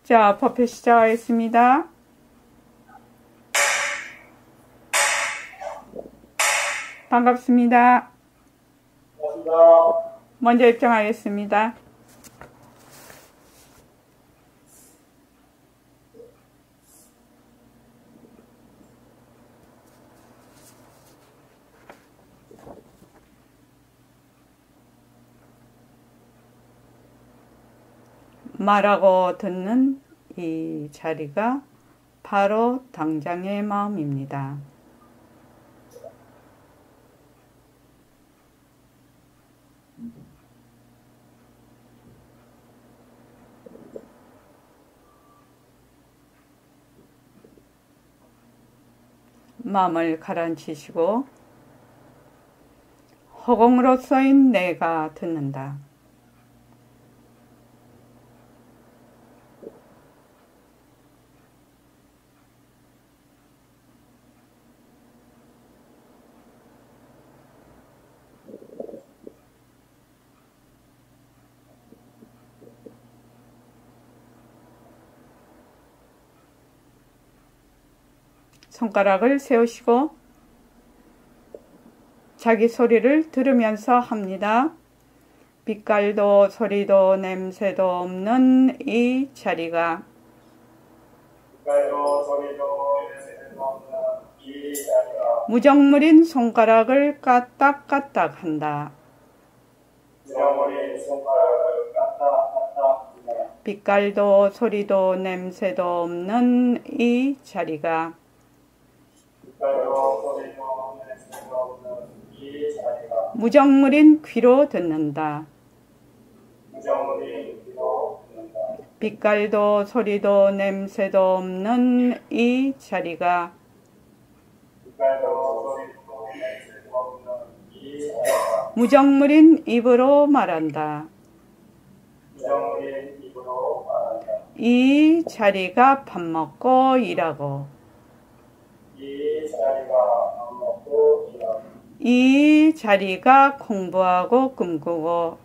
자, 퍼펫 시작하겠습니다. 반갑습니다. 반갑습니다. 먼저 입장하겠습니다. 말하고 듣는 이 자리가 바로 당장의 마음입니다. 마음을 가라앉히시고 허공으로 써인 내가 듣는다. 손가락을 세우시고 자기 소리를 들으면서 합니다. 빛깔도 소리도 냄새도 없는 이 자리가 무정물인 손가락을 까딱까딱 한다. 빛깔도 소리도 냄새도 없는 이 자리가 무정물인 귀로 듣는다. 빛깔도 소리도 냄새도 없는 이 자리가 무정물인 입으로 말한다. 이 자리가 밥 먹고 일하고 이 자리가 공부하고 꿈꾸고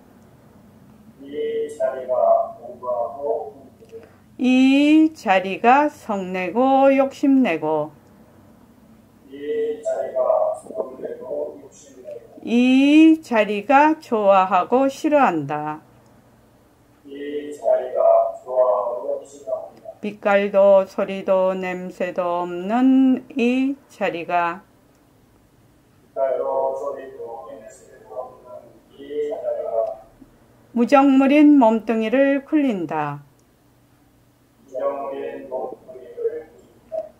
이 자리가 성내고 욕심내고 이 자리가 좋아하고 싫어한다. 빛깔도 소리도 냄새도 없는 이 자리가 무정물인 몸뚱이를 굴린다.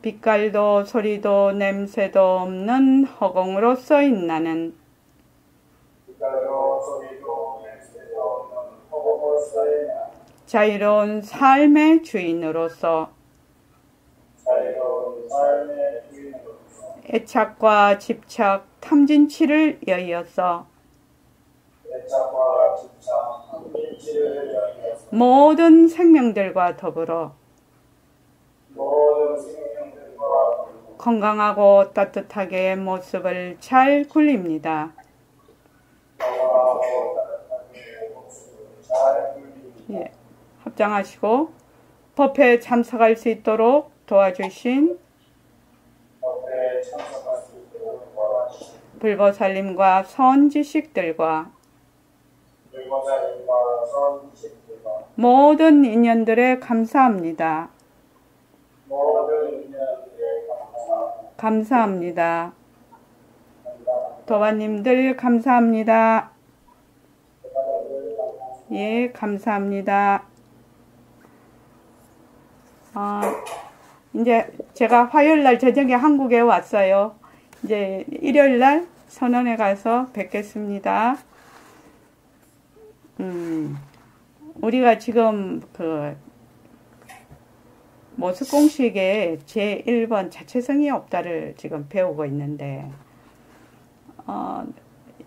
빛깔도 소리도 냄새도 없는 허공으로 써인 나는 자유로운 삶의 주인으로서 애착과 집착, 탐진치를 여의어서 모든 생명들과 더불어 건강하고 따뜻하게 모습을 잘 굴립니다. 예, 합장하시고 법회에 참석할 수 있도록 도와주신 불보살님과 선지식들과 모든 인연들에 감사합니다. 감사합니다. 도화님들 감사합니다. 예, 감사합니다. 이제 제가 화요일날 저녁에 한국에 왔어요. 이제 일요일날 선원에 가서 뵙겠습니다. 우리가 지금 그 모습공식의 제1번 자체성이 없다를 지금 배우고 있는데,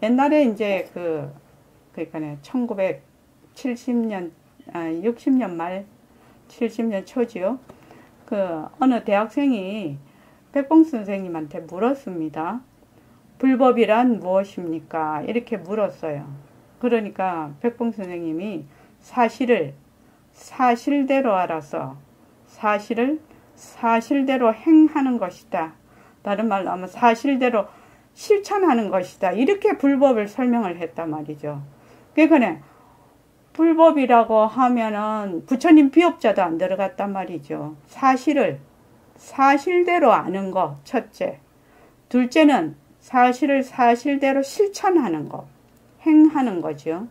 옛날에 이제 그러니까 1970년, 60년 말, 70년 초지요. 어느 대학생이 백봉 선생님한테 물었습니다. 불법이란 무엇입니까? 이렇게 물었어요. 그러니까 백봉 선생님이 사실을 사실대로 알아서 사실을 사실대로 행하는 것이다. 다른 말로 하면 사실대로 실천하는 것이다. 이렇게 불법을 설명을 했단 말이죠. 그러니까 불법이라고 하면은 부처님 비업자도 안 들어갔단 말이죠. 사실을 사실대로 아는 거 첫째. 둘째는 사실을 사실대로 실천하는 거, 행하는 거죠.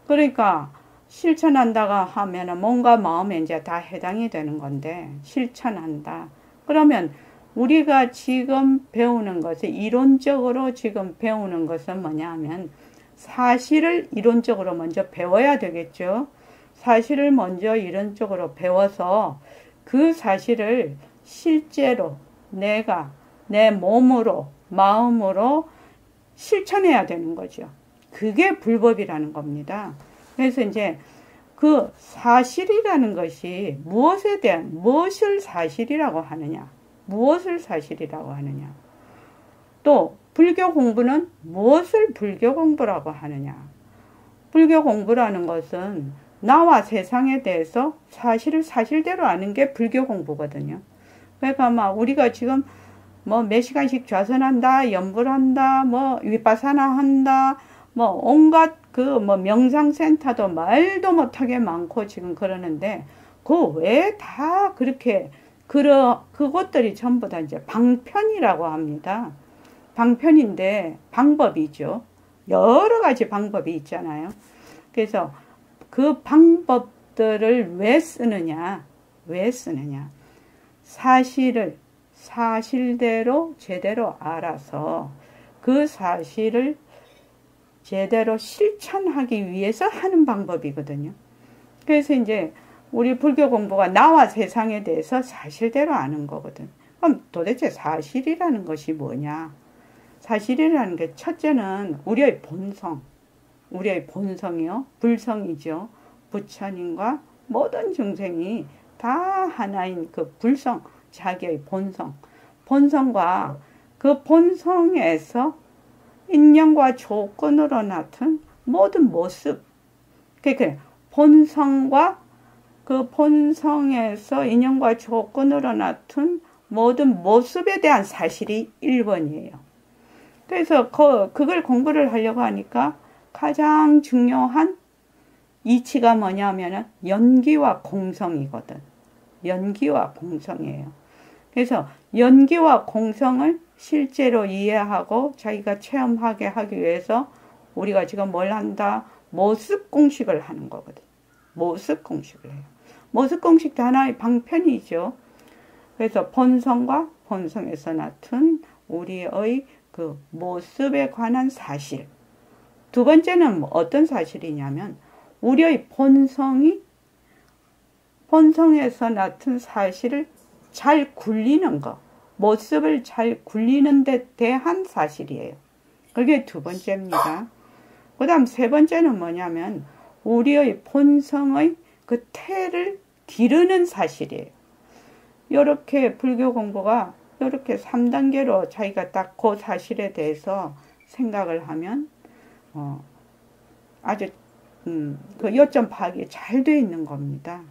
그러니까 실천한다가 하면은 뭔가 마음에 이제 다 해당이 되는 건데 실천한다. 그러면 우리가 지금 배우는 것은 이론적으로 지금 배우는 것은 뭐냐면 사실을 이론적으로 먼저 배워야 되겠죠. 사실을 먼저 이론적으로 배워서 그 사실을 실제로 내가 내 몸으로 마음으로 실천해야 되는 거죠. 그게 불법이라는 겁니다. 그래서 이제 그 사실이라는 것이 무엇에 대한 무엇을 사실이라고 하느냐, 무엇을 사실이라고 하느냐, 또 불교 공부는 무엇을 불교 공부라고 하느냐. 불교 공부라는 것은 나와 세상에 대해서 사실을 사실대로 아는 게 불교 공부거든요. 그러니까 막 우리가 지금 뭐 몇 시간씩 좌선한다, 염불한다, 뭐 위파사나 한다, 뭐 온갖 그 뭐 명상센터도 말도 못하게 많고 지금 그러는데 그 외에 다 그렇게 그것들이 전부 다 이제 방편이라고 합니다. 방편인데 방법이죠. 여러 가지 방법이 있잖아요. 그래서 그 방법들을 왜 쓰느냐? 왜 쓰느냐? 사실을 사실대로 제대로 알아서 그 사실을 제대로 실천하기 위해서 하는 방법이거든요. 그래서 이제 우리 불교 공부가 나와 세상에 대해서 사실대로 아는 거거든. 그럼 도대체 사실이라는 것이 뭐냐? 사실이라는 게 첫째는 우리의 본성, 우리의 본성이요. 불성이죠. 부처님과 모든 중생이 다 하나인 그 불성, 자기의 본성, 본성과 그 본성에서 인연과 조건으로 나타난 모든 모습, 그러니까 본성과 그 본성에서 인연과 조건으로 나타난 모든 모습에 대한 사실이 1번이에요. 그래서 그걸 공부를 하려고 하니까 가장 중요한 이치가 뭐냐면은 연기와 공성이거든. 연기와 공성이에요. 그래서 연기와 공성을 실제로 이해하고 자기가 체험하게 하기 위해서 우리가 지금 뭘 한다? 모습 공식을 하는 거거든. 모습 공식을 해요. 모습 공식도 하나의 방편이죠. 그래서 본성과 본성에서 나타난 우리의 그 모습에 관한 사실. 두 번째는 어떤 사실이냐면 우리의 본성에서 나타난 사실을 잘 굴리는 것, 모습을 잘 굴리는 데 대한 사실이에요. 그게 두 번째입니다. 그 다음 세 번째는 뭐냐면 우리의 본성의 그 태를 기르는 사실이에요. 이렇게 불교 공부가 이렇게 3단계로 자기가 딱 그 사실에 대해서 생각을 하면 아주 그 요점 파악이 잘 되어 있는 겁니다.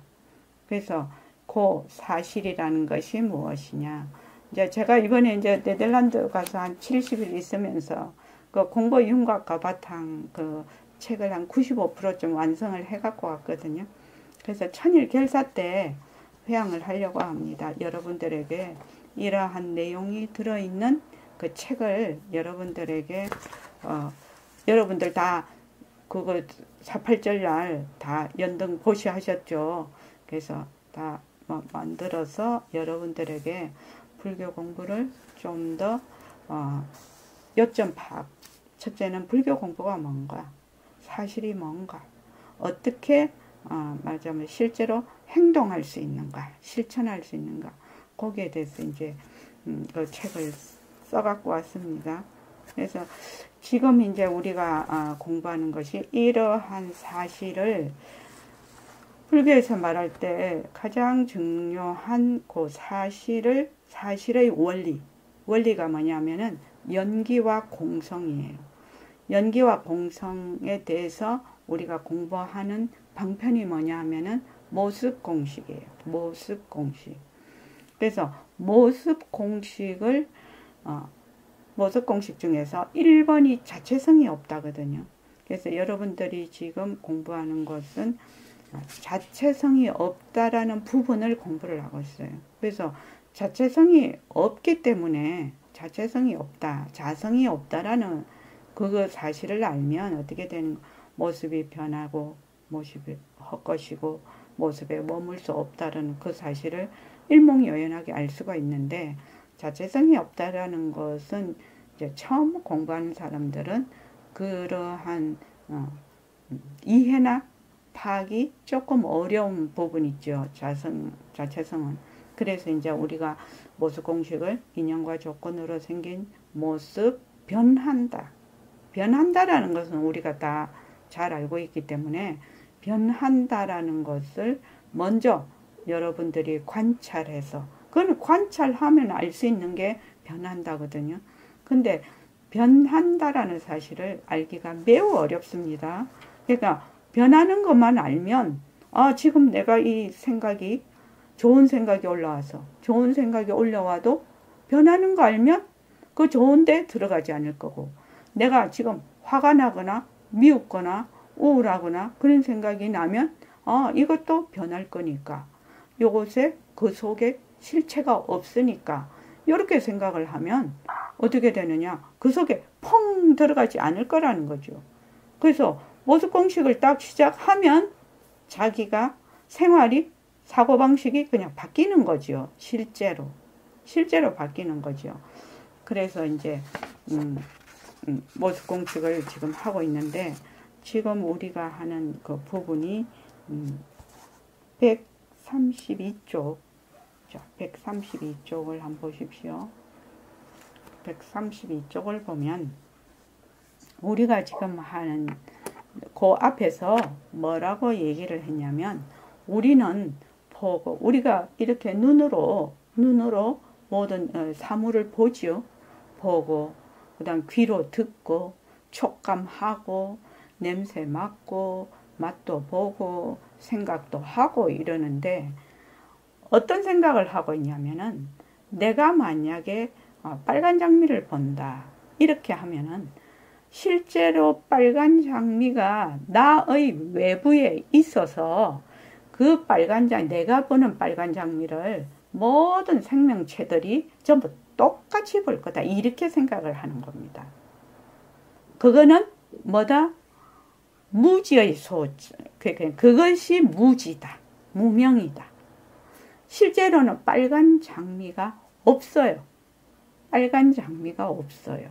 그래서 그 사실이라는 것이 무엇이냐. 이제 제가 이번에 이제 네덜란드 가서 한 70일 있으면서 그 공부 윤곽과 바탕 그 책을 한 95%좀 완성을 해갖고 왔거든요. 그래서 천일 결사 때 회양을 하려고 합니다. 여러분들에게 이러한 내용이 들어있는 그 책을 여러분들에게 여러분들 다 그거 4.8절 날 다 연등 보시하셨죠. 그래서 다 만들어서 여러분들에게 불교 공부를 좀 더 요점 파악. 첫째는 불교 공부가 뭔가, 사실이 뭔가, 어떻게 말하자면 실제로 행동할 수 있는가, 실천할 수 있는가, 거기에 대해서 이제 그 책을 써갖고 왔습니다. 그래서 지금 이제 우리가 공부하는 것이 이러한 사실을 불교에서 말할 때 가장 중요한 그 사실의 원리가 뭐냐면은 연기와 공성이에요. 연기와 공성에 대해서 우리가 공부하는 방편이 뭐냐 하면은 모습 공식이에요. 모습 공식. 그래서 모습 공식을 모습 공식 중에서 1번이 자체성이 없다거든요. 그래서 여러분들이 지금 공부하는 것은 자체성이 없다라는 부분을 공부를 하고 있어요. 그래서 자체성이 없기 때문에 자체성이 없다, 자성이 없다라는 그 사실을 알면 어떻게 되는 모습이 변하고 모습이 헛것이고 모습에 머물 수 없다는 그 사실을 일목요연하게 알 수가 있는데 자체성이 없다라는 것은 이제 처음 공부하는 사람들은 그러한 이해나 파악이 조금 어려운 부분이 있죠. 자체성은. 그래서 이제 우리가 모습 공식을 인연과 조건으로 생긴 모습 변한다. 변한다라는 것은 우리가 다 잘 알고 있기 때문에 변한다라는 것을 먼저 여러분들이 관찰해서 그건 관찰하면 알 수 있는 게 변한다거든요. 근데 변한다라는 사실을 알기가 매우 어렵습니다. 그러니까 변하는 것만 알면 지금 내가 이 생각이 좋은 생각이 올라와서 좋은 생각이 올라와도 변하는 거 알면 그 좋은 데 들어가지 않을 거고 내가 지금 화가 나거나 미웃거나 우울하거나 그런 생각이 나면 이것도 변할 거니까 요것에 그 속에 실체가 없으니까 이렇게 생각을 하면 어떻게 되느냐 그 속에 펑 들어가지 않을 거라는 거죠. 그래서 모습 공식을 딱 시작하면 자기가 생활이 사고방식이 그냥 바뀌는 거죠. 실제로 바뀌는 거죠. 그래서 이제 모습 공식을 지금 하고 있는데 지금 우리가 하는 그 부분이 132쪽 자, 132쪽을 한번 보십시오. 132쪽을 보면 우리가 지금 하는 그 앞에서 뭐라고 얘기를 했냐면 우리는 보고 우리가 이렇게 눈으로 모든 사물을 보죠. 보고 그다음 귀로 듣고 촉감하고 냄새 맡고 맛도 보고 생각도 하고 이러는데 어떤 생각을 하고 있냐면은 내가 만약에 빨간 장미를 본다 이렇게 하면은 실제로 빨간 장미가 나의 외부에 있어서 그 내가 보는 빨간 장미를 모든 생명체들이 전부 똑같이 볼 거다 이렇게 생각을 하는 겁니다. 그거는 뭐다? 무지의 그것이 무지다. 무명이다. 실제로는 빨간 장미가 없어요. 빨간 장미가 없어요.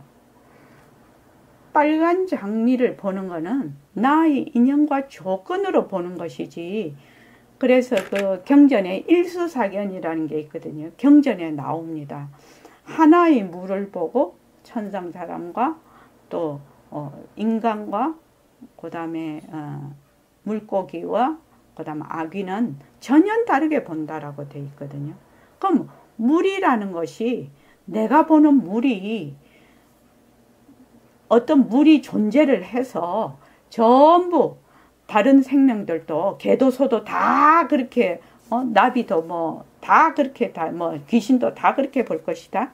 빨간 장미를 보는 거는 나의 인연과 조건으로 보는 것이지. 그래서 그 경전에 일수사견이라는 게 있거든요. 경전에 나옵니다. 하나의 물을 보고 천상 사람과 또 인간과 그 다음에 물고기와 그 다음 아귀는 전혀 다르게 본다라고 되어 있거든요. 그럼 물이라는 것이 내가 보는 물이 어떤 물이 존재를 해서 전부 다른 생명들도 개도 소도 다 그렇게 나비도 뭐 다 그렇게 다 뭐 귀신도 다 그렇게 볼 것이다.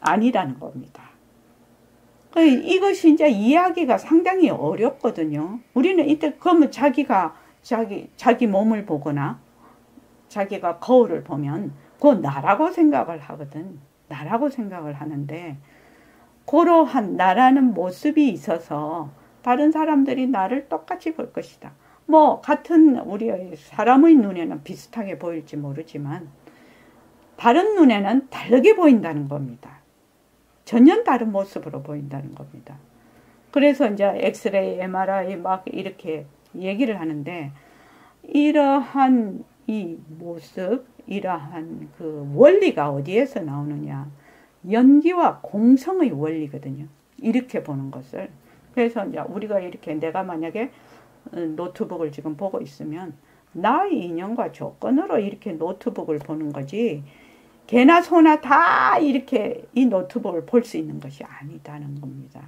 아니라는 겁니다. 이것이 이제 이해하기가 상당히 어렵거든요. 우리는 이때 그러면 자기 몸을 보거나 자기가 거울을 보면 그건 나라고 생각을 하거든. 나라고 생각을 하는데 그러한 나라는 모습이 있어서 다른 사람들이 나를 똑같이 볼 것이다. 뭐 같은 우리 사람의 눈에는 비슷하게 보일지 모르지만 다른 눈에는 다르게 보인다는 겁니다. 전혀 다른 모습으로 보인다는 겁니다. 그래서 이제 엑스레이, MRI 막 이렇게 얘기를 하는데 이러한 이 모습, 이러한 그 원리가 어디에서 나오느냐? 연기와 공성의 원리거든요. 이렇게 보는 것을. 그래서 이제 우리가 이렇게 내가 만약에 노트북을 지금 보고 있으면 나의 인연과 조건으로 이렇게 노트북을 보는 거지 개나 소나 다 이렇게 이 노트북을 볼 수 있는 것이 아니다는 겁니다.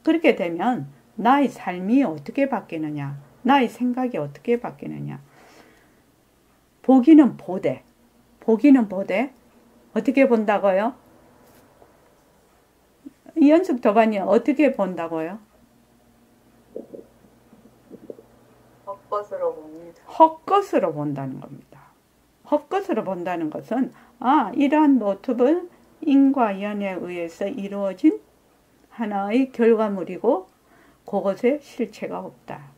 그렇게 되면 나의 삶이 어떻게 바뀌느냐? 나의 생각이 어떻게 바뀌느냐. 보기는 보되, 보기는 보되, 어떻게 본다고요? 이연숙 도반이 어떻게 본다고요? 헛것으로 봅니다. 헛것으로 본다는 겁니다. 헛것으로 본다는 것은 이러한 모습은 인과 연에 의해서 이루어진 하나의 결과물이고 그것에 실체가 없다.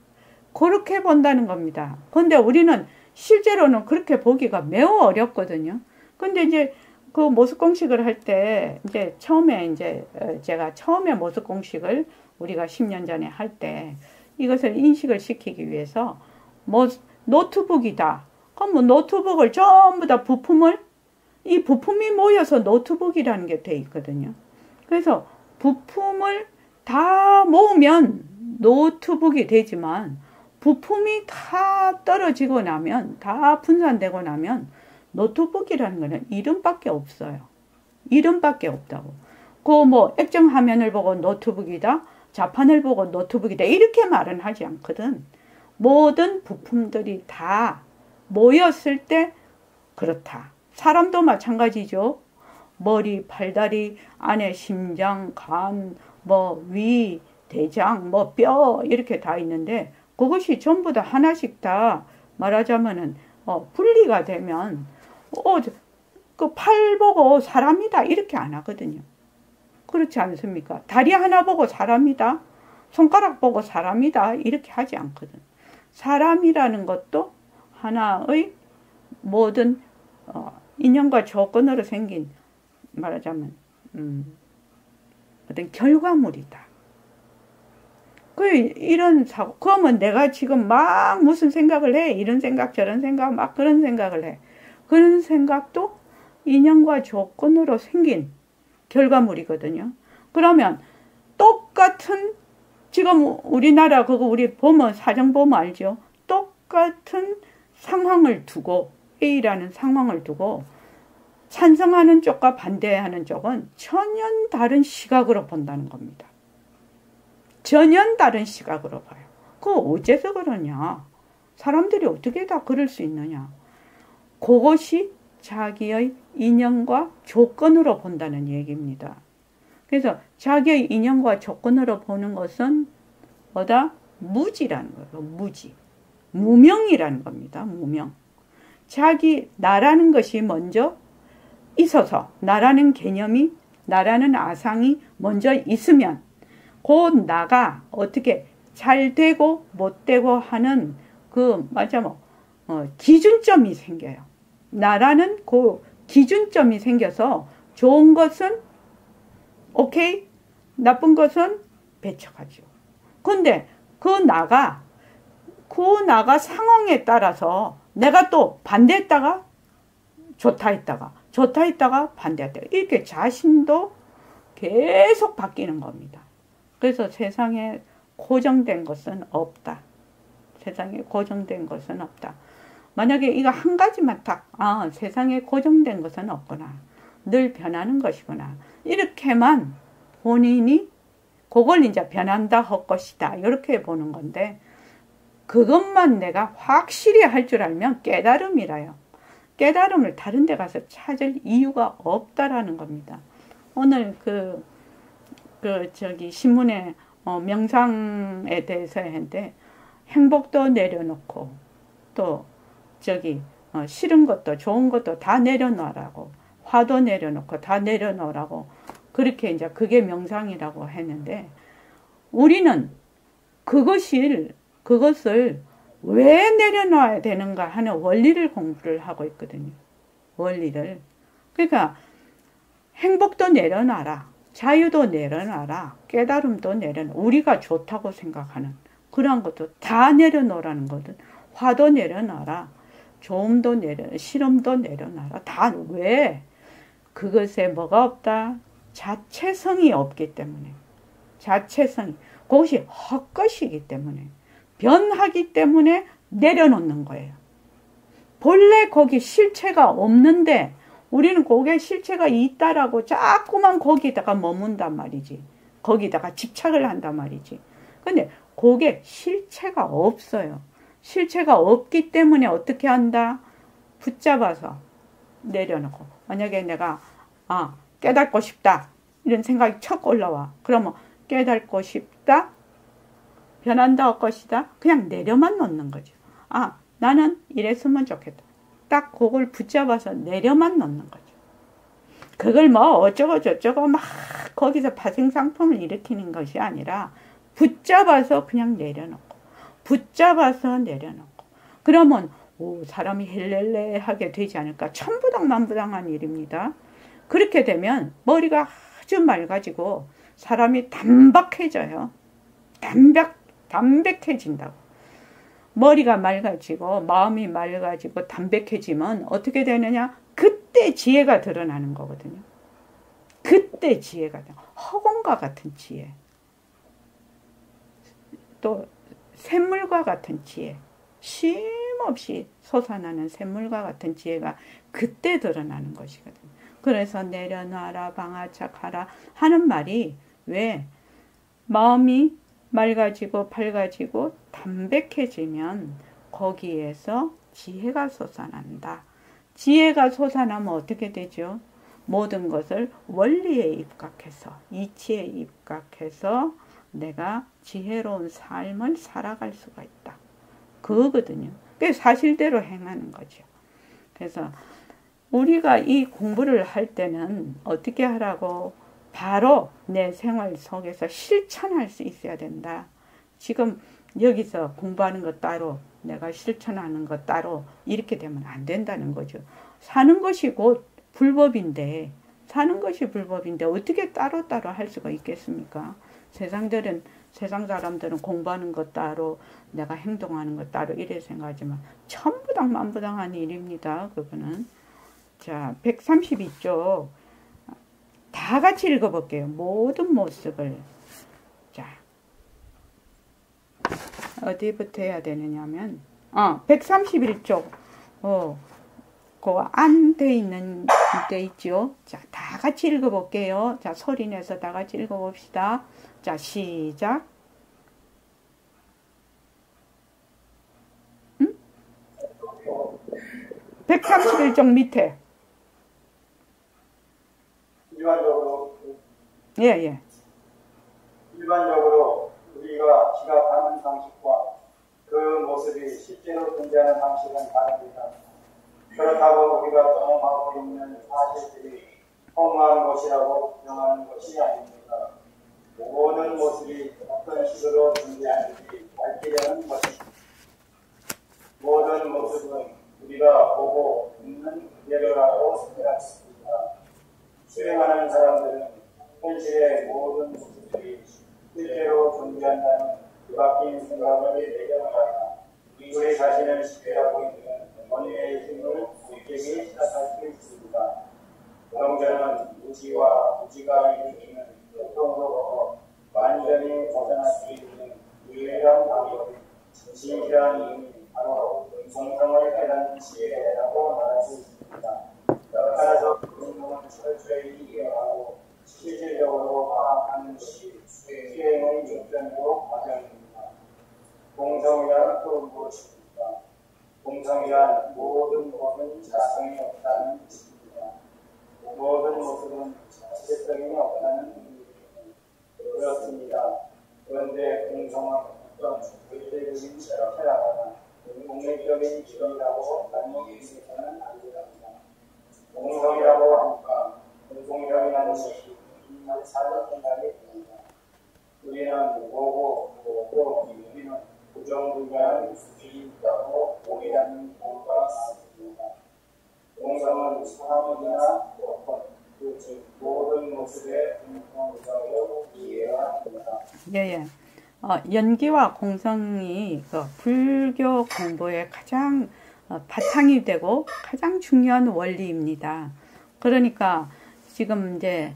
그렇게 본다는 겁니다. 근데 우리는 실제로는 그렇게 보기가 매우 어렵거든요. 근데 이제 그 모습 공식을 할 때 이제 처음에 제가 처음에 모습 공식을 우리가 10년 전에 할 때 이것을 인식을 시키기 위해서 뭐 노트북이다. 그럼 뭐 노트북을 전부 다 이 부품이 모여서 노트북이라는 게 돼 있거든요. 그래서 부품을 다 모으면 노트북이 되지만 부품이 다 떨어지고 나면, 다 분산되고 나면 노트북이라는 거는 이름밖에 없어요. 이름밖에 없다고. 그 뭐 액정 화면을 보고 노트북이다, 자판을 보고 노트북이다 이렇게 말은 하지 않거든. 모든 부품들이 다 모였을 때 그렇다. 사람도 마찬가지죠. 머리, 팔다리, 안에 심장, 간, 뭐 위, 대장, 뭐 뼈 이렇게 다 있는데 그것이 전부 다 하나씩 다 말하자면은 분리가 되면 그 팔 보고 사람이다 이렇게 안 하거든요. 그렇지 않습니까? 다리 하나 보고 사람이다, 손가락 보고 사람이다 이렇게 하지 않거든. 사람이라는 것도 하나의 모든 인연과 조건으로 생긴 말하자면 어떤 결과물이다. 이런 사고. 그러면 내가 지금 막 무슨 생각을 해. 이런 생각 저런 생각 막 그런 생각을 해. 그런 생각도 인연과 조건으로 생긴 결과물이거든요. 그러면 똑같은 지금 우리나라 그거 우리 보면 사정 보면 알죠. 똑같은 상황을 두고 A라는 상황을 두고 찬성하는 쪽과 반대하는 쪽은 전혀 다른 시각으로 본다는 겁니다. 전혀 다른 시각으로 봐요. 그거 어째서 그러냐? 사람들이 어떻게 다 그럴 수 있느냐? 그것이 자기의 인연과 조건으로 본다는 얘기입니다. 그래서 자기의 인연과 조건으로 보는 것은 뭐다? 무지라는 거예요. 무지. 무명이라는 겁니다. 무명. 나라는 것이 먼저 있어서 나라는 개념이 나라는 아상이 먼저 있으면 그 나가 어떻게 잘 되고 못 되고 하는 기준점이 생겨요. 나라는 그 기준점이 생겨서 좋은 것은 오케이, 나쁜 것은 배척하죠. 근데 그 나가 상황에 따라서 내가 또 반대했다가 좋다 했다가 반대했다가 이렇게 자신도 계속 바뀌는 겁니다. 그래서 세상에 고정된 것은 없다. 세상에 고정된 것은 없다. 만약에 이거 한 가지만 세상에 고정된 것은 없구나. 늘 변하는 것이구나. 이렇게만 본인이 그걸 이제 변한다 할 것이다. 이렇게 보는 건데 그것만 내가 확실히 할 줄 알면 깨달음이라요. 깨달음을 다른 데 가서 찾을 이유가 없다라는 겁니다. 오늘 신문에 명상에 대해서 했는데 행복도 내려놓고 또 싫은 것도 좋은 것도 다 내려놓으라고 화도 내려놓고 다 내려놓으라고 그렇게 이제 그게 명상이라고 했는데 우리는 그것을 왜 내려놔야 되는가 하는 원리를 공부를 하고 있거든요. 원리를. 그러니까 행복도 내려놔라. 자유도 내려놔라. 깨달음도 내려놔라. 우리가 좋다고 생각하는 그런 것도 다 내려놓으라는 거든. 화도 내려놔라. 좋음도 싫음도 내려놔라. 다 왜? 그것에 뭐가 없다? 자체성이 없기 때문에. 자체성이. 그것이 헛것이기 때문에. 변하기 때문에 내려놓는 거예요. 본래 거기 실체가 없는데 우리는 거기에 실체가 있다라고 자꾸만 거기다가 머문단 말이지. 거기다가 집착을 한단 말이지. 근데 그게 실체가 없어요. 실체가 없기 때문에 어떻게 한다? 붙잡아서 내려놓고. 만약에 내가 깨닫고 싶다 이런 생각이 척 올라와. 그러면 깨닫고 싶다, 변한다 할 것이다, 그냥 내려만 놓는 거죠. 나는 이랬으면 좋겠다. 딱 그걸 붙잡아서 내려만 놓는 거죠. 그걸 뭐 어쩌고 저쩌고 막 거기서 파생상품을 일으키는 것이 아니라 붙잡아서 그냥 내려놓고, 붙잡아서 내려놓고. 그러면 사람이 헬렐레하게 되지 않을까. 천부당만부당한 일입니다. 그렇게 되면 머리가 아주 맑아지고 사람이 단박해져요. 담백해진다고. 머리가 맑아지고 마음이 맑아지고 담백해지면 어떻게 되느냐? 그때 지혜가 드러나는 거거든요. 그때 지혜가, 허공과 같은 지혜, 또 샘물과 같은 지혜, 쉼없이 솟아나는 샘물과 같은 지혜가 그때 드러나는 것이거든요. 그래서 내려놔라, 방아착하라 하는 말이 왜? 마음이 맑아지고 밝아지고 담백해지면 거기에서 지혜가 솟아난다. 지혜가 솟아나면 어떻게 되죠? 모든 것을 원리에 입각해서, 이치에 입각해서 내가 지혜로운 삶을 살아갈 수가 있다. 그거거든요. 그게 사실대로 행하는 거죠. 그래서 우리가 이 공부를 할 때는 어떻게 하라고? 바로 내 생활 속에서 실천할 수 있어야 된다. 지금 여기서 공부하는 것 따로, 내가 실천하는 것 따로 이렇게 되면 안 된다는 거죠. 사는 것이 곧 불법인데, 어떻게 따로따로 할 수가 있겠습니까? 세상 사람들은 공부하는 것 따로, 내가 행동하는 것 따로 이래 생각하지만 천부당만부당한 일입니다. 그거는. 자, 132쪽 다 같이 읽어볼게요. 모든 모습을. 자, 어디부터 해야 되느냐면 131쪽 그 안 돼 있는 데 있죠. 자, 다 같이 읽어볼게요. 자, 소리 내서 다 같이 읽어봅시다. 자, 시작. 131쪽 밑에. 일반적으로 예. 일반적으로 우리가 지각하는 방식과 그 모습이 실제로 존재하는 방식은 다릅니다. 그렇다고 우리가 경험하고 있는 사실들이 허무한 것이라고 부정하는 것이 아닙니다. 모든 모습이 어떤 식으로 존재하는지 밝히려는 것입니다. 모든 모습은 우리가 보고 있는 그대로라고 생각했습니다. 수행하는 사람들은 현실의 모든 모습들이 실제로 존재한다는 뒤바뀐 생각을 내려놔야 우리 자신을 지배하고 있는 원리의 힘을 느끼기 시작할 수 있습니다. 그런저는 무지와 무지가 일으키는 고통으로 완전히 벗어날 수 있는 유일한 방법이 진실한 의미, 바로 공성을 깨닫는 지혜라고 말할 수 있습니다. 따라서 공성은 철저히 이해하고 실질적으로 파악하는 것이 수행의 중점이고 과정입니다. 공성이란 또 무엇입니까? 공성이란 모든 것은 자성이 없다는 뜻입니다. 모든 모습은 자체성이 없다는 의미입니다. 그렇습니다. 그런데 공성은 어떤 절대적인 체라거나 공익적인 기준이라고 나뉘기는 안 됩니다. 공성이라고 하니까 공성이라는 것이 인간 사는 생각이 듭니다. 우리는 보고 우리는 부정불가한 수준이 있다고 오해하는 경우가 많습니다. 공성은 사람이나 어떤 즉 모든 모습의 공성이라고 이해가 됩니다. 예. 연기와 공성이 그 불교 공부의 가장 바탕이 되고 가장 중요한 원리입니다. 그러니까 지금 이제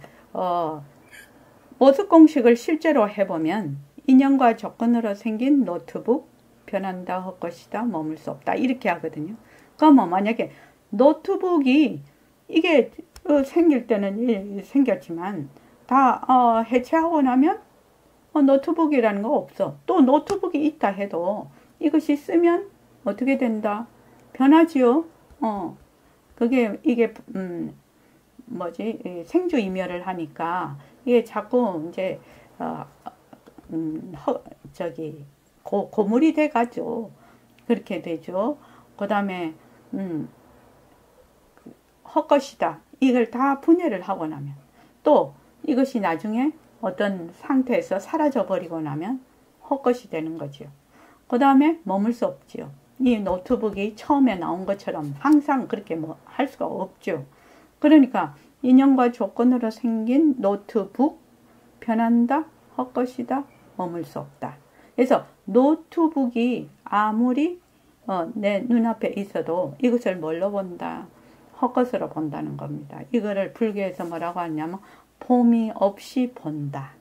모습 공식을 실제로 해보면 인연과 조건으로 생긴 노트북 변한다 할 것이다 머물 수 없다 이렇게 하거든요. 그러면 만약에 노트북이 이게 생길 때는 생겼지만 다 해체하고 나면 노트북이라는 거 없어. 또 노트북이 있다 해도 이것이 쓰면 어떻게 된다? 변하지요. 이게 생주이멸을 하니까 이게 자꾸 이제 고물이 돼가죠. 그렇게 되죠. 그 다음에 헛것이다. 이걸 다 분해를 하고 나면 또 이것이 나중에 어떤 상태에서 사라져 버리고 나면 헛것이 되는 거죠. 그 다음에 머물 수 없지요. 이 노트북이 처음에 나온 것처럼 항상 그렇게 할 수가 없죠. 그러니까 인연과 조건으로 생긴 노트북, 변한다, 헛것이다, 머물 수 없다. 그래서 노트북이 아무리 내 눈앞에 있어도 이것을 뭘로 본다? 헛것으로 본다는 겁니다. 이거를 불교에서 뭐라고 하냐면 봄이 없이 본다.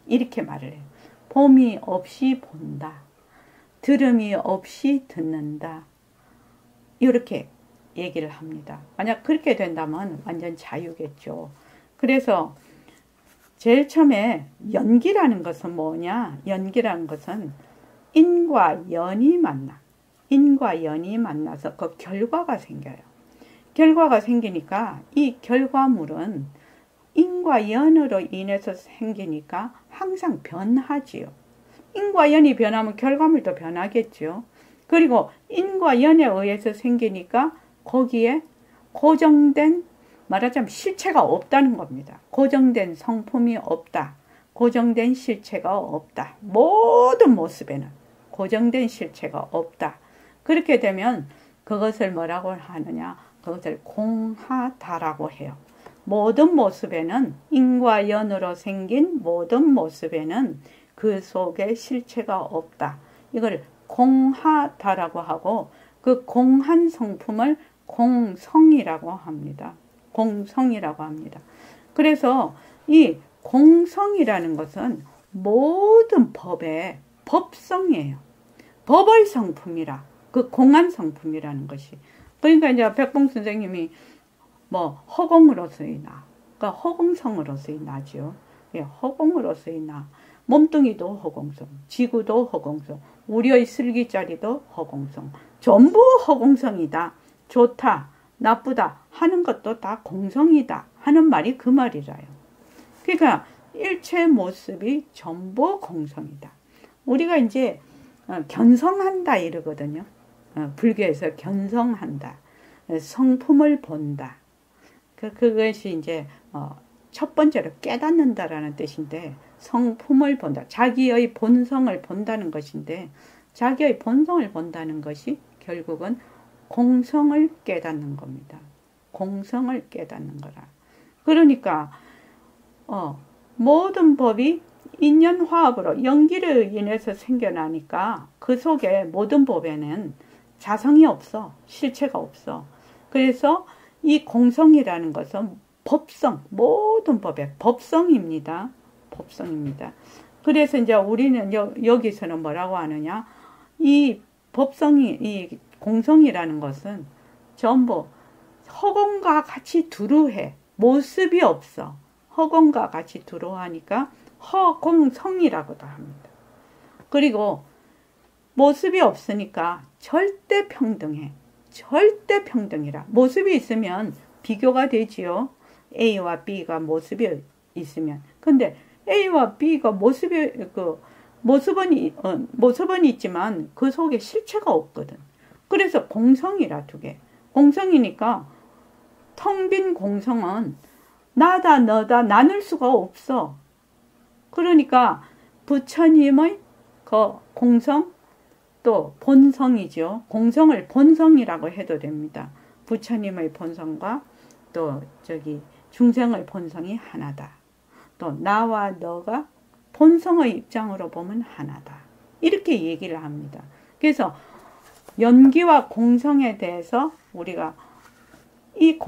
이렇게 말을 해요. 봄이 없이 본다. 들음이 없이 듣는다. 이렇게 얘기를 합니다. 만약 그렇게 된다면 완전 자유겠죠. 그래서 제일 처음에 연기라는 것은 뭐냐? 연기라는 것은 인과 연이 만나. 인과 연이 만나서 그 결과가 생겨요. 결과가 생기니까 이 결과물은 인과 연으로 인해서 생기니까 항상 변하지요. 인과 연이 변하면 결과물도 변하겠죠. 그리고 인과 연에 의해서 생기니까 거기에 고정된, 말하자면 실체가 없다는 겁니다. 고정된 성품이 없다. 고정된 실체가 없다. 모든 모습에는 고정된 실체가 없다. 그렇게 되면 그것을 뭐라고 하느냐? 그것을 공하다라고 해요. 모든 모습에는 인과 연으로 생긴 모든 모습에는 그 속에 실체가 없다. 이걸 공하다라고 하고 그 공한 성품을 공성이라고 합니다. 공성이라고 합니다. 그래서 이 공성이라는 것은 모든 법의 법성이에요. 법의 성품이라. 그 공한 성품이라는 것이. 그러니까 이제 백봉 선생님이 허공으로서의 나. 그러니까 허공성으로서의 나죠. 예, 허공으로서의 나. 몸뚱이도 허공성, 지구도 허공성, 우리의 슬기자리도 허공성. 전부 허공성이다. 좋다, 나쁘다 하는 것도 다 공성이다 하는 말이 그 말이라요. 그러니까 일체 모습이 전부 공성이다. 우리가 이제 견성한다 이러거든요. 불교에서 견성한다. 성품을 본다. 그것이 이제 첫 번째로 깨닫는다라는 뜻인데 성품을 본다. 자기의 본성을 본다는 것인데 자기의 본성을 본다는 것이 결국은 공성을 깨닫는 겁니다. 공성을 깨닫는 거라. 그러니까 모든 법이 인연화합으로 연기를 인해서 생겨나니까 그 속에 모든 법에는 자성이 없어. 실체가 없어. 그래서 이 공성이라는 것은 법성, 모든 법의 법성입니다. 법성입니다. 그래서 이제 우리는 여기서는 뭐라고 하느냐? 이 법성이, 이 공성이라는 것은 전부 허공과 같이 두루해. 모습이 없어. 허공과 같이 두루하니까 허공성이라고도 합니다. 그리고 모습이 없으니까 절대 평등해. 절대 평등이라. 모습이 있으면 비교가 되지요. A와 B가 모습이 있으면. 근데 A와 B가 모습은 있지만 그 속에 실체가 없거든. 그래서 공성이라 두 개. 공성이니까 텅 빈 공성은 나다 너다 나눌 수가 없어. 그러니까 부처님의 그 공성 또 본성이죠. 공성을 본성이라고 해도 됩니다. 부처님의 본성과 또 중생의 본성이 하나다. 또 나와 너가 본성의 입장으로 보면 하나다. 이렇게 얘기를 합니다. 그래서 연기와 공성에 대해서 우리가 이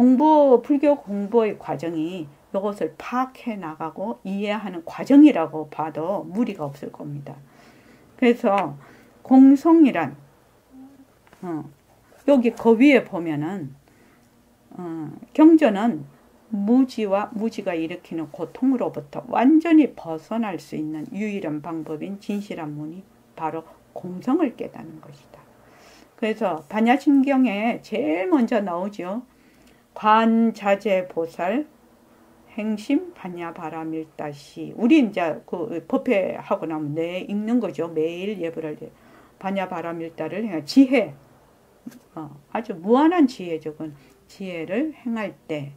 불교 공부의 과정이 이것을 파악해 나가고 이해하는 과정이라고 봐도 무리가 없을 겁니다. 그래서 공성이란 여기 그 위에 보면은 경전은 무지가 일으키는 고통으로부터 완전히 벗어날 수 있는 유일한 방법인 진실한 문이 바로 공성을 깨닫는 것이다. 그래서 반야심경에 제일 먼저 나오죠. 관자재보살 행심 반야바라밀다시. 우리 이제 그 법회하고 나면 내 읽는 거죠. 매일 예불할 때 반야바라밀다를 행할 지혜, 아주 무한한 지혜죠. 지혜를 행할 때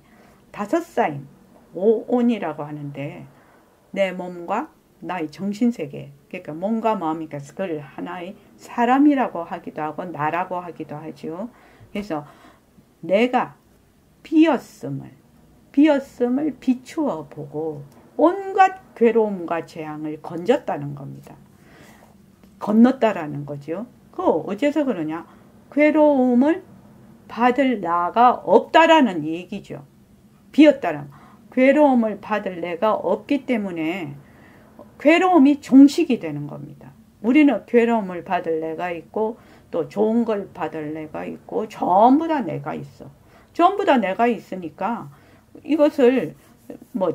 5사임, 5온이라고 하는데 내 몸과 나의 정신세계, 그러니까 몸과 마음이니까 그걸 하나의 사람이라고 하기도 하고 나라고 하기도 하죠. 그래서 내가 비었음을 비추어 보고 온갖 괴로움과 재앙을 건졌다는 겁니다. 건넜다라는 거죠. 어째서 그러냐? 괴로움을 받을 나가 없다라는 얘기죠. 비었다는, 괴로움을 받을 내가 없기 때문에 괴로움이 종식이 되는 겁니다. 우리는 괴로움을 받을 내가 있고 또 좋은 걸 받을 내가 있고 전부 다 내가 있어. 전부 다 내가 있으니까 이것을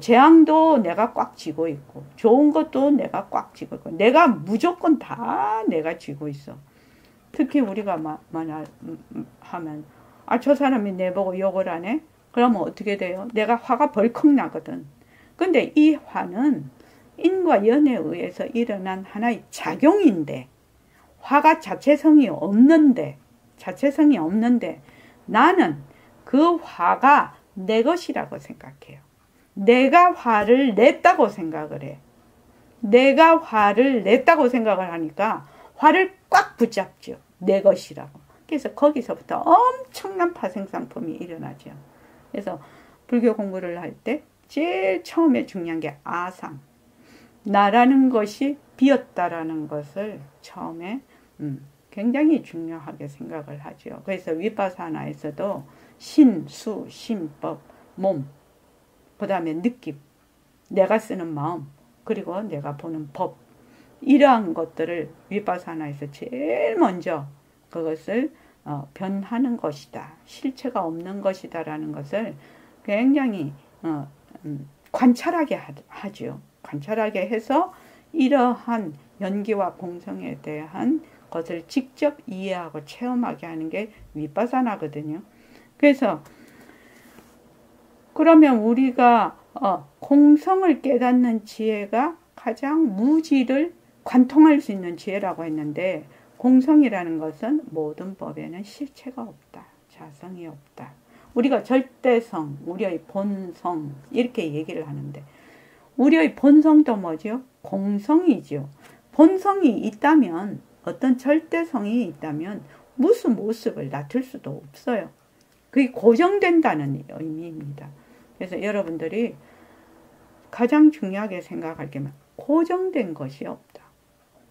재앙도 내가 꽉 쥐고 있고 좋은 것도 내가 꽉 쥐고 있고 내가 무조건 다 내가 쥐고 있어. 특히 우리가 하면 저 사람이 내보고 욕을 하네? 그러면 어떻게 돼요? 내가 화가 벌컥 나거든. 근데 이 화는 인과 연에 의해서 일어난 하나의 작용인데 화가 자체성이 없는데 나는 그 화가 내 것이라고 생각해요. 내가 화를 냈다고 생각을 해. 내가 화를 냈다고 생각을 하니까 화를 꽉 붙잡죠. 내 것이라고. 그래서 거기서부터 엄청난 파생상품이 일어나죠. 그래서 불교 공부를 할 때 제일 처음에 중요한 게 아상. 나라는 것이 비었다라는 것을 처음에 굉장히 중요하게 생각을 하죠. 그래서 위파사나에서도 신, 수, 신법, 몸, 그 다음에 느낌, 내가 쓰는 마음, 그리고 내가 보는 법, 이러한 것들을 위파사나에서 제일 먼저 그것을 변하는 것이다. 실체가 없는 것이다 라는 것을 굉장히 관찰하게 하죠. 관찰하게 해서 이러한 연기와 공성에 대한 것을 직접 이해하고 체험하게 하는 게 위파사나거든요. 그래서 그러면 우리가 공성을 깨닫는 지혜가 가장 무지를 관통할 수 있는 지혜라고 했는데 공성이라는 것은 모든 법에는 실체가 없다. 자성이 없다. 우리가 절대성, 우리의 본성 이렇게 얘기를 하는데 우리의 본성도 뭐죠? 공성이죠. 본성이 있다면 어떤 절대성이 있다면 무슨 모습을 나툴 수도 없어요. 그게 고정된다는 의미입니다. 그래서 여러분들이 가장 중요하게 생각할 게 고정된 것이 없다.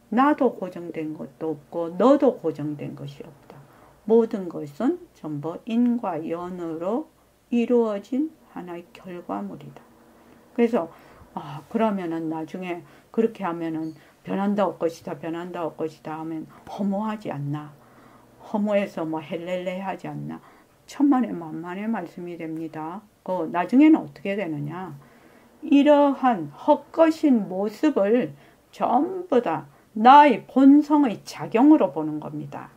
나도 고정된 것도 없고 너도 고정된 것이 없다. 모든 것은 전부 인과 연으로 이루어진 하나의 결과물이다. 그래서 그러면은 나중에 그렇게 하면은 변한다 올 것이다 하면 허무하지 않나? 허무해서 헬렐레 하지 않나? 천만의 만만의 말씀이 됩니다. 나중에는 어떻게 되느냐? 이러한 헛것인 모습을 전부 다 나의 본성의 작용으로 보는 겁니다.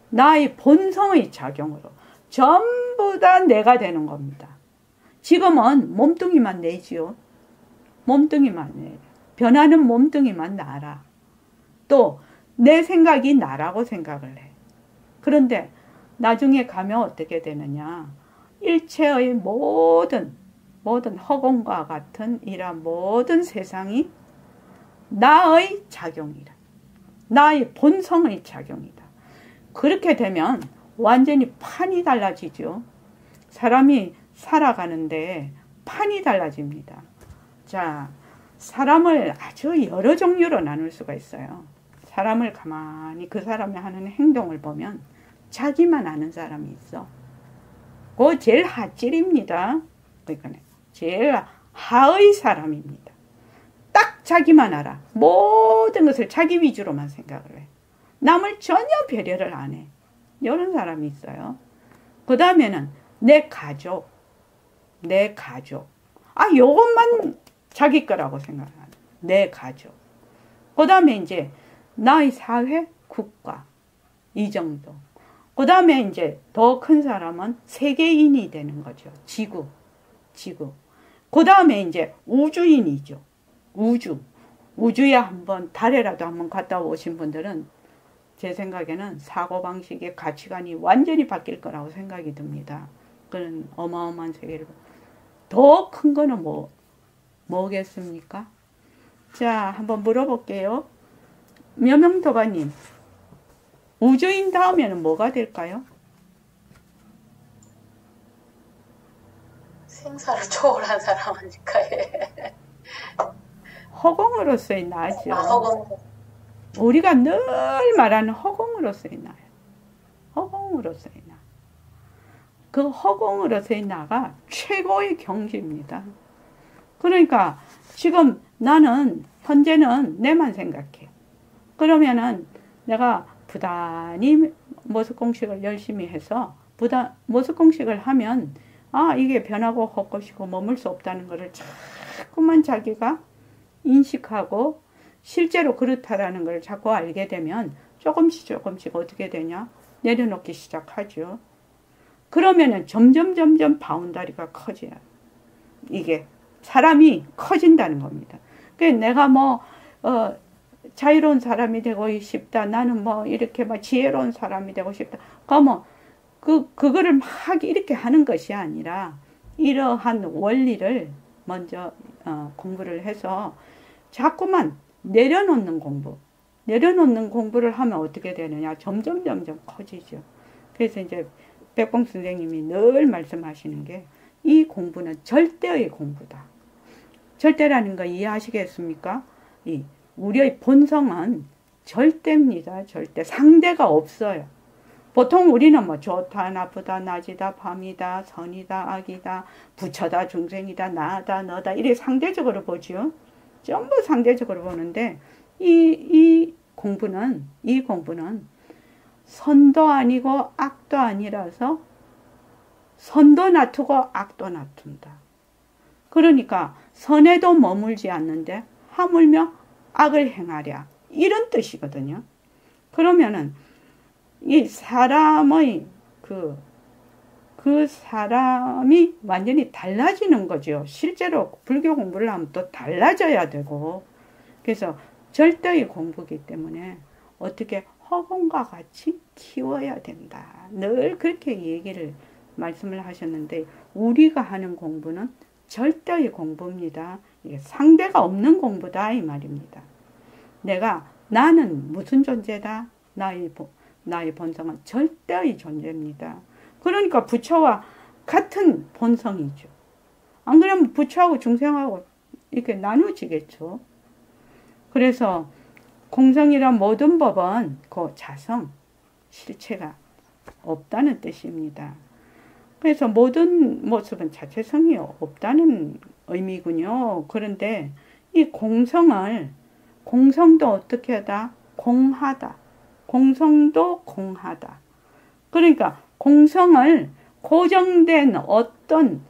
나의 본성의 작용으로 전부 다 내가 되는 겁니다. 지금은 몸뚱이만 내지요. 몸뚱이만 내. 변하는 몸뚱이만 나라. 또 내 생각이 나라고 생각을 해. 그런데 나중에 가면 어떻게 되느냐? 일체의 모든 허공과 같은 이러한 모든 세상이 나의 작용이다. 나의 본성의 작용이다. 그렇게 되면 완전히 판이 달라지죠. 사람이 살아가는데 판이 달라집니다. 자, 사람을 아주 여러 종류로 나눌 수가 있어요. 사람을 가만히 그 사람이 하는 행동을 보면 자기만 아는 사람이 있어. 그거 제일 하찔입니다. 그러니까 제일 하의 사람입니다. 딱 자기만 알아. 모든 것을 자기 위주로만 생각을 해. 남을 전혀 배려를 안 해. 이런 사람이 있어요. 그 다음에는 내 가족. 내 가족. 요것만 자기 거라고 생각하는. 내 가족. 그 다음에 이제 나의 사회, 국가. 이 정도. 그 다음에 이제 더 큰 사람은 세계인이 되는 거죠. 지구. 그 다음에 이제 우주인이죠. 우주에 한번, 달에라도 한번 갔다 오신 분들은 제 생각에는 사고방식의 가치관이 완전히 바뀔 거라고 생각이 듭니다. 그런 어마어마한 세계를. 더 큰 거는 뭐겠습니까? 자, 한번 물어볼게요. 묘명도바님, 우주인 다음에는 뭐가 될까요? 생사를 초월한 사람 아닐까요? 허공으로서의 나죠. 허공. 우리가 늘 말하는 허공으로서의 나예요. 허공으로서의 나. 그 허공으로서의 나가 최고의 경지입니다. 그러니까 지금 나는 현재는 내만 생각해. 그러면은 내가 부단히 모습공식을 열심히 해서 모습공식을 하면 이게 변하고 헛것이고 머물 수 없다는 것을 자꾸만 자기가 인식하고 실제로 그렇다라는 걸 자꾸 알게 되면 조금씩 어떻게 되냐? 내려놓기 시작하죠. 그러면은 점점 바운다리가 커져요. 이게 사람이 커진다는 겁니다. 그러니까 내가 자유로운 사람이 되고 싶다. 나는 이렇게 지혜로운 사람이 되고 싶다. 그러면 그거를 막 이렇게 하는 것이 아니라 이러한 원리를 먼저 공부를 해서 자꾸만 내려놓는 공부를 하면 어떻게 되느냐. 점점 커지죠. 그래서 이제 백봉 선생님이 늘 말씀하시는 게 이 공부는 절대의 공부다. 절대라는 거 이해하시겠습니까? 우리의 본성은 절대입니다. 절대. 상대가 없어요. 보통 우리는 좋다, 나쁘다, 낮이다, 밤이다, 선이다, 악이다, 부처다, 중생이다, 나다, 너다 이렇게 상대적으로 보죠. 전부 상대적으로 보는데 이 공부는 선도 아니고 악도 아니라서 선도 놔두고 악도 놔둔다. 그러니까 선에도 머물지 않는데 하물며 악을 행하랴. 이런 뜻이거든요. 그러면은 이 사람의 그 사람이 완전히 달라지는 거죠. 실제로 불교 공부를 하면 또 달라져야 되고. 그래서 절대의 공부이기 때문에 어떻게 허공과 같이 키워야 된다. 늘 그렇게 말씀을 하셨는데 우리가 하는 공부는 절대의 공부입니다. 이게 상대가 없는 공부다 이 말입니다. 나는 무슨 존재다? 나의 본성은 절대의 존재입니다. 그러니까 부처와 같은 본성이죠. 안 그러면 부처하고 중생하고 이렇게 나누지겠죠. 그래서 공성이란 모든 법은 그 자성, 실체가 없다는 뜻입니다. 그래서 모든 모습은 자체성이 없다는 의미군요. 그런데 이 공성도 어떻게 하다? 공하다. 공성도 공하다. 그러니까 공성을 고정된 어떤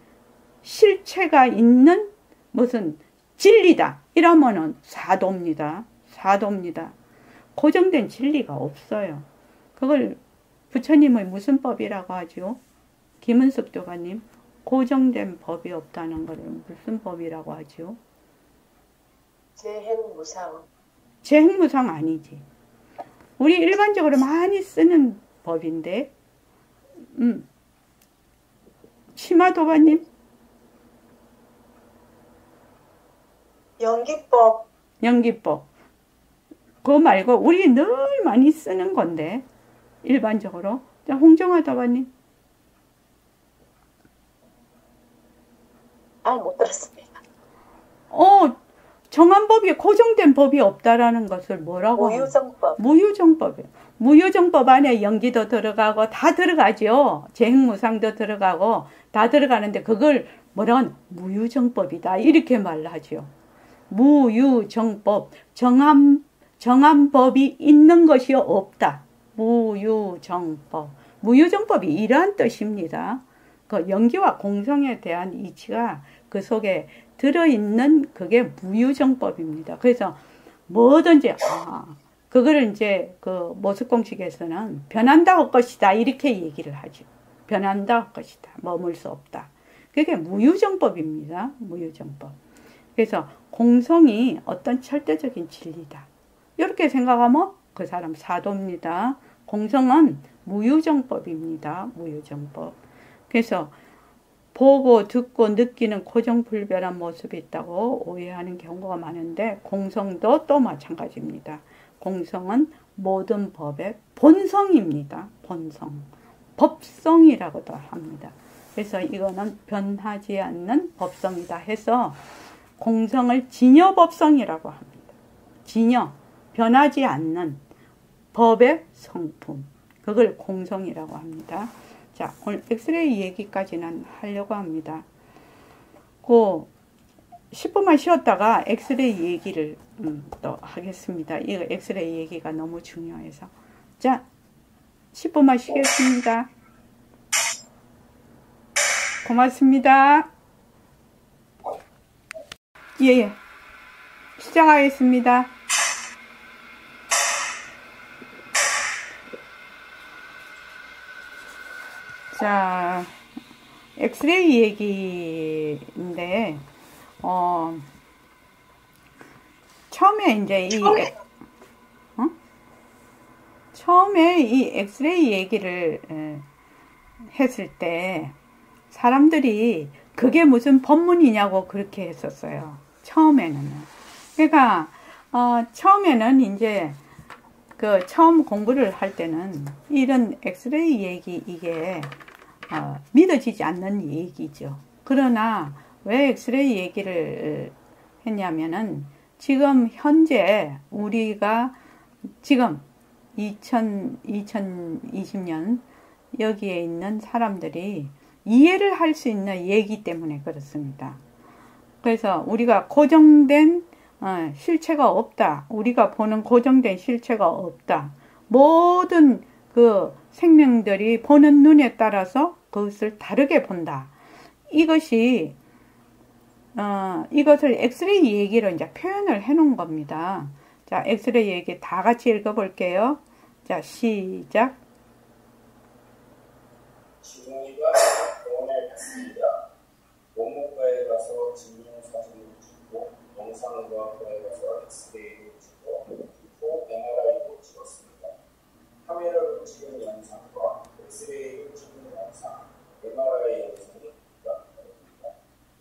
실체가 있는 무슨 진리다. 이러면은 사도입니다. 고정된 진리가 없어요. 그걸 부처님의 무슨 법이라고 하죠? 김은숙 도가님, 고정된 법이 없다는 것을 무슨 법이라고 하죠? 재행무상 아니지. 우리 일반적으로 많이 쓰는 법인데, 치마도바님? 연기법. 그거 말고 우리 늘 많이 쓰는 건데, 일반적으로. 자, 홍정아 도바님? 못 들었습니다. 정한 법이 고정된 법이 없다라는 것을 뭐라고? 무유정법이에요. 무유정법 안에 연기도 들어가고 다 들어가죠. 재행무상도 들어가고 다 들어가는데 그걸 뭐라고? 무유정법이다. 이렇게 말하죠. 무유정법. 정한 법이 있는 것이 없다. 무유정법. 무유정법이 이러한 뜻입니다. 그 연기와 공성에 대한 이치가 그 속에 들어있는 그게 무유정법입니다. 그래서 뭐든지 그거를 이제 그 모습공식에서는 변한다 할 것이다 이렇게 얘기를 하죠. 변한다 할 것이다. 머물 수 없다. 그게 무유정법입니다. 무유정법. 그래서 공성이 어떤 절대적인 진리다. 이렇게 생각하면 그 사람 사도입니다. 공성은 무유정법입니다. 무유정법. 그래서 보고 듣고 느끼는 고정불변한 모습이 있다고 오해하는 경우가 많은데 공성도 또 마찬가지입니다. 공성은 모든 법의 본성입니다. 본성. 법성이라고도 합니다. 그래서 이거는 변하지 않는 법성이다 해서 공성을 진여법성이라고 합니다. 진여, 변하지 않는 법의 성품. 그걸 공성이라고 합니다. 자, 오늘 엑스레이 얘기까지는 하려고 합니다. 그 10분만 쉬었다가 엑스레이 얘기를 또 하겠습니다. 이 엑스레이 얘기가 너무 중요해서. 자, 10분만 쉬겠습니다. 고맙습니다. 예. 시작하겠습니다. 자, 엑스레이 얘기인데, 처음에 이제 처음에 이 엑스레이 얘기를 했을 때, 사람들이 그게 무슨 법문이냐고 그렇게 했었어요. 처음에는. 그러니까, 처음에는 이제, 처음 공부를 할 때는 이런 엑스레이 얘기, 이게, 믿어지지 않는 얘기죠. 그러나, 왜 엑스레이 얘기를 했냐면은, 지금 현재 우리가, 지금 2020년 여기에 있는 사람들이 이해를 할 수 있는 얘기 때문에 그렇습니다. 그래서 우리가 고정된 실체가 없다. 우리가 보는 고정된 실체가 없다. 모든 그 생명들이 보는 눈에 따라서 그것을 다르게 본다. 이것을 엑스레이 얘기로 이제 표현을 해 놓은 겁니다. 자, 엑스레이 얘기 다 같이 읽어볼게요. 자, 시작. 지붕이가 병원에 갔습니다. 원목가에 가서 증명사진을 찍고 영상과 병원에 가서 엑스레이를 찍고 또 MRI도 찍었습니다. 카메라로 찍은 영상과 엑스레이를 찍은 영상, MRI 영상이 다릅니다.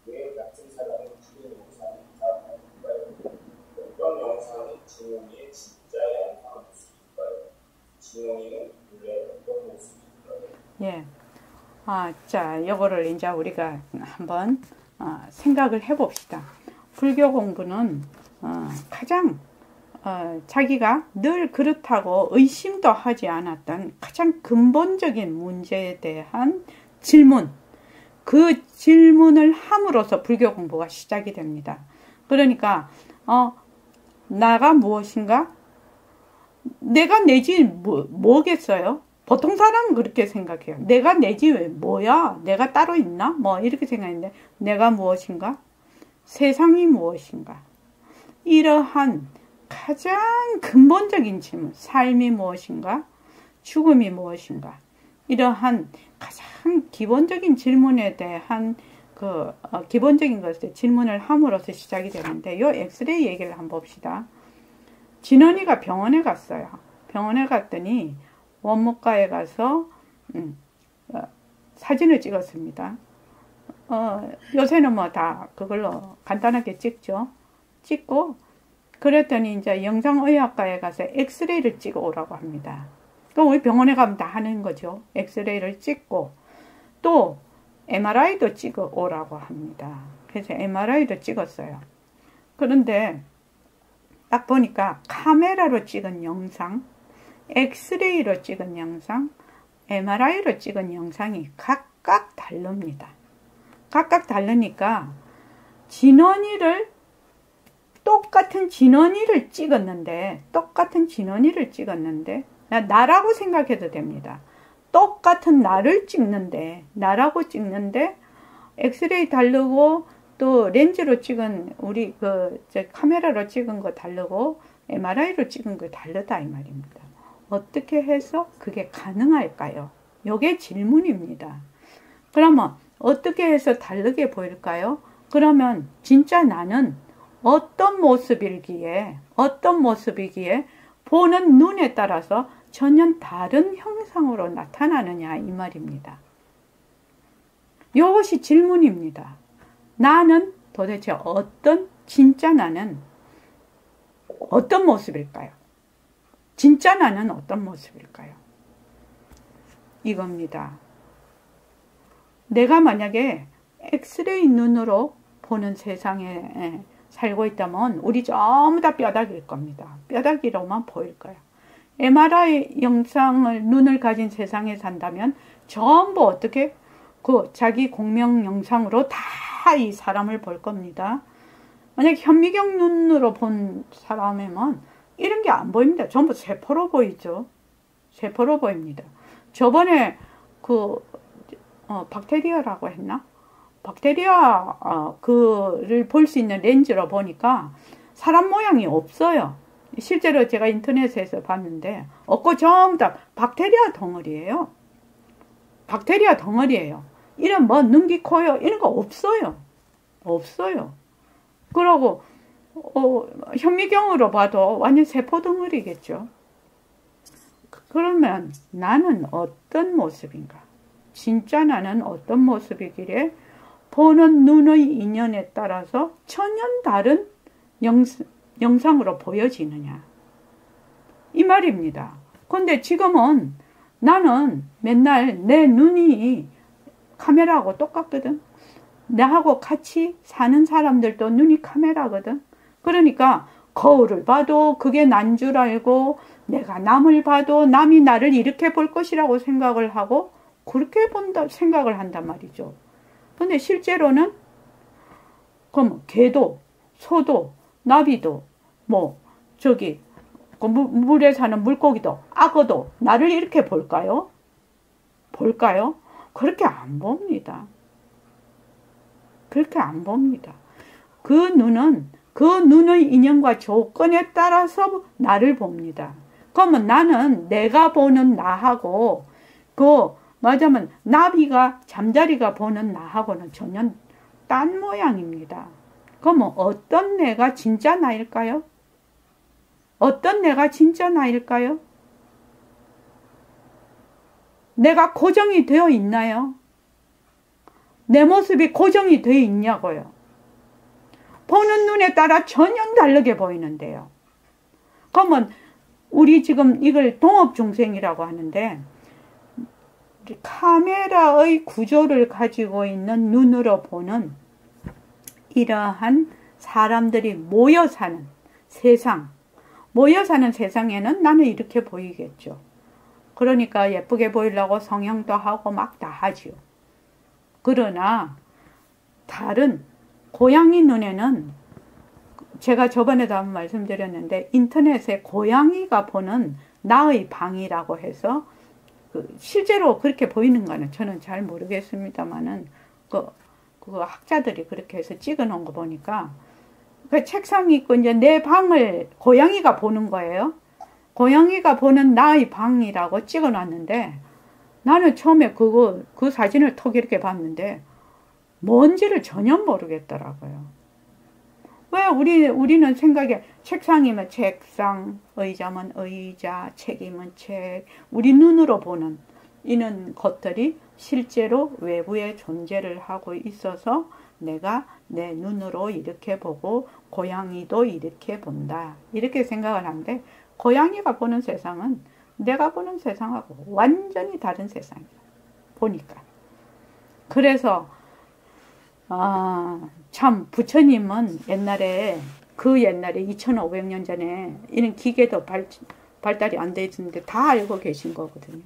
왜 같은 사람을 찍은 영상이 다 다른가요? 어떤 영상이 진용이의 진짜 영상 모습일까요? 진용이는 원래 어떤 모습일까요? 예. 자, 요거를 이제 우리가 한번 생각을 해봅시다. 불교 공부는 가장 자기가 늘 그렇다고 의심도 하지 않았던 가장 근본적인 문제에 대한 질문, 그 질문을 함으로써 불교 공부가 시작이 됩니다. 그러니까 나가 무엇인가? 내가 내지 뭐겠어요? 보통 사람은 그렇게 생각해요. 내가 내지 왜 뭐야? 내가 따로 있나? 뭐 이렇게 생각했는데 내가 무엇인가? 세상이 무엇인가? 이러한 가장 근본적인 질문, 삶이 무엇인가? 죽음이 무엇인가? 이러한 가장 기본적인 질문에 대한 기본적인 것에 질문을 함으로써 시작이 되는데 요 엑스레이 얘기를 한번 봅시다. 진원이가 병원에 갔어요. 병원에 갔더니 원목가에 가서 사진을 찍었습니다. 요새는 뭐 다 그걸로 간단하게 찍죠. 찍고 그랬더니 이제 영상의학과에 가서 엑스레이를 찍어 오라고 합니다. 또 우리 병원에 가면 다 하는 거죠. 엑스레이를 찍고 또 MRI도 찍어 오라고 합니다. 그래서 MRI도 찍었어요. 그런데 딱 보니까 카메라로 찍은 영상, 엑스레이로 찍은 영상, MRI로 찍은 영상이 각각 다릅니다. 각각 다르니까 똑같은 진원이를 찍었는데 나라고 생각해도 됩니다. 똑같은 나를 찍는데, 나라고 찍는데, 엑스레이 다르고, 또 렌즈로 찍은, 우리 카메라로 찍은 거 다르고, MRI로 찍은 거 다르다, 이 말입니다. 어떻게 해서 그게 가능할까요? 요게 질문입니다. 그러면 어떻게 해서 다르게 보일까요? 그러면 진짜 나는 어떤 모습이기에 보는 눈에 따라서 전혀 다른 형상으로 나타나느냐 이 말입니다. 이것이 질문입니다. 나는 도대체 진짜 나는 어떤 모습일까요? 진짜 나는 어떤 모습일까요? 이겁니다. 내가 만약에 엑스레이 눈으로 보는 세상에 살고 있다면 우리 전부 다 뼈다귀일 겁니다. 뼈다귀로만 보일 거예요. MRI 영상을 눈을 가진 세상에 산다면 전부 어떻게 자기 공명 영상으로 다 이 사람을 볼 겁니다. 만약 현미경 눈으로 본 사람이면 이런 게 안 보입니다. 전부 세포로 보이죠. 세포로 보입니다. 저번에 박테리아라고 했나? 박테리아 그를 볼 수 있는 렌즈로 보니까 사람 모양이 없어요. 실제로 제가 인터넷에서 봤는데 없고 전부 다 박테리아 덩어리예요. 박테리아 덩어리예요. 이런 눈기 코요 이런 거 없어요. 없어요. 그러고 현미경으로 봐도 완전 세포 덩어리겠죠. 그러면 나는 어떤 모습인가? 진짜 나는 어떤 모습이기에 보는 눈의 인연에 따라서 전혀 다른 영상으로 보여지느냐 이 말입니다. 근데 지금은 나는 맨날 내 눈이 카메라하고 똑같거든. 나하고 같이 사는 사람들도 눈이 카메라거든. 그러니까 거울을 봐도 그게 난 줄 알고 내가 남을 봐도 남이 나를 이렇게 볼 것이라고 생각을 하고 그렇게 생각을 한단 말이죠. 근데 실제로는 그럼 개도 소도 나비도 물에 사는 물고기도 악어도 나를 이렇게 볼까요? 볼까요? 그렇게 안 봅니다. 그렇게 안 봅니다. 그 눈의 인연과 조건에 따라서 나를 봅니다. 그러면 나는 내가 보는 나하고 맞으면 나비가 잠자리가 보는 나하고는 전혀 딴 모양입니다. 그러면 어떤 내가 진짜 나일까요? 어떤 내가 진짜 나일까요? 내가 고정이 되어 있나요? 내 모습이 고정이 되어 있냐고요. 보는 눈에 따라 전혀 다르게 보이는데요. 그러면 우리 지금 이걸 동업중생이라고 하는데 카메라의 구조를 가지고 있는 눈으로 보는 이러한 사람들이 모여 사는 세상, 모여 사는 세상에는 나는 이렇게 보이겠죠. 그러니까 예쁘게 보이려고 성형도 하고 막 다 하지요. 그러나 다른 고양이 눈에는 제가 저번에도 한번 말씀드렸는데 인터넷에 고양이가 보는 나의 방이라고 해서 실제로 그렇게 보이는 거는 저는 잘 모르겠습니다만은 그 학자들이 그렇게 해서 찍어 놓은 거 보니까 그 책상이 있고 이제 내 방을 고양이가 보는 거예요. 고양이가 보는 나의 방이라고 찍어 놨는데 나는 처음에 그 사진을 톡 이렇게 봤는데 뭔지를 전혀 모르겠더라고요. 왜 우리는 생각에 책상이면 책상, 의자면 의자, 책이면 책, 우리 눈으로 보는 이런 것들이 실제로 외부에 존재를 하고 있어서 내가 내 눈으로 이렇게 보고 고양이도 이렇게 본다. 이렇게 생각을 하는데 고양이가 보는 세상은 내가 보는 세상하고 완전히 다른 세상이야. 보니까. 그래서 참 부처님은 옛날에 2500년 전에 이런 기계도 발달이 안 돼 있는데 다 알고 계신 거거든요.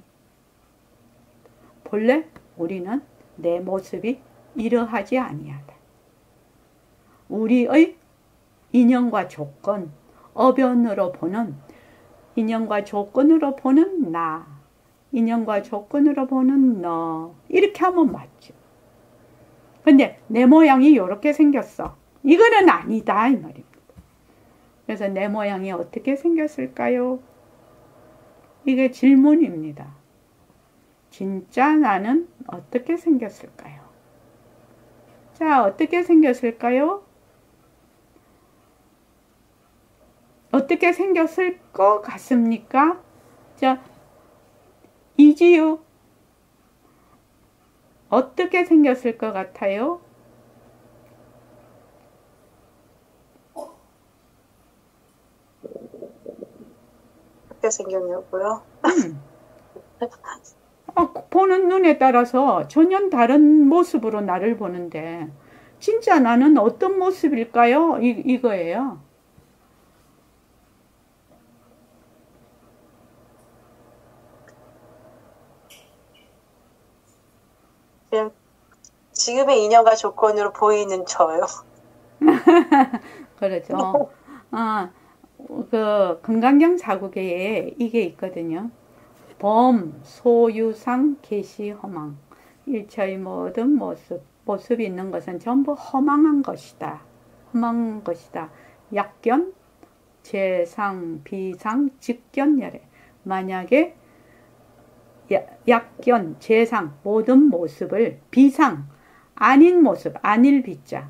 본래 우리는 내 모습이 이러하지 아니하다. 우리의 인연과 조건, 어변으로 보는 인연과 조건으로 보는 나, 인연과 조건으로 보는 너. 이렇게 하면 맞죠. 근데 내 모양이 이렇게 생겼어. 이거는 아니다 이 말입니다. 그래서 내 모양이 어떻게 생겼을까요? 이게 질문입니다. 진짜 나는 어떻게 생겼을까요? 자, 어떻게 생겼을까요? 어떻게 생겼을 것 같습니까? 자, 이지유 어떻게 생겼을 것 같아요? 어떻게 생겼냐고요? 보는 눈에 따라서 전혀 다른 모습으로 나를 보는데 진짜 나는 어떤 모습일까요? 이거예요. 그냥 지금의 인연과 조건으로 보이는 저요. 그렇죠. 그 금강경 사구계에 이게 있거든요. 범, 소유상, 계시, 허망. 일체의 모든 모습이 있는 것은 전부 허망한 것이다. 허망한 것이다. 약견, 재상, 비상, 직견열애. 만약에 약견, 재상, 모든 모습을 비상, 아닌 모습, 아닐 비자,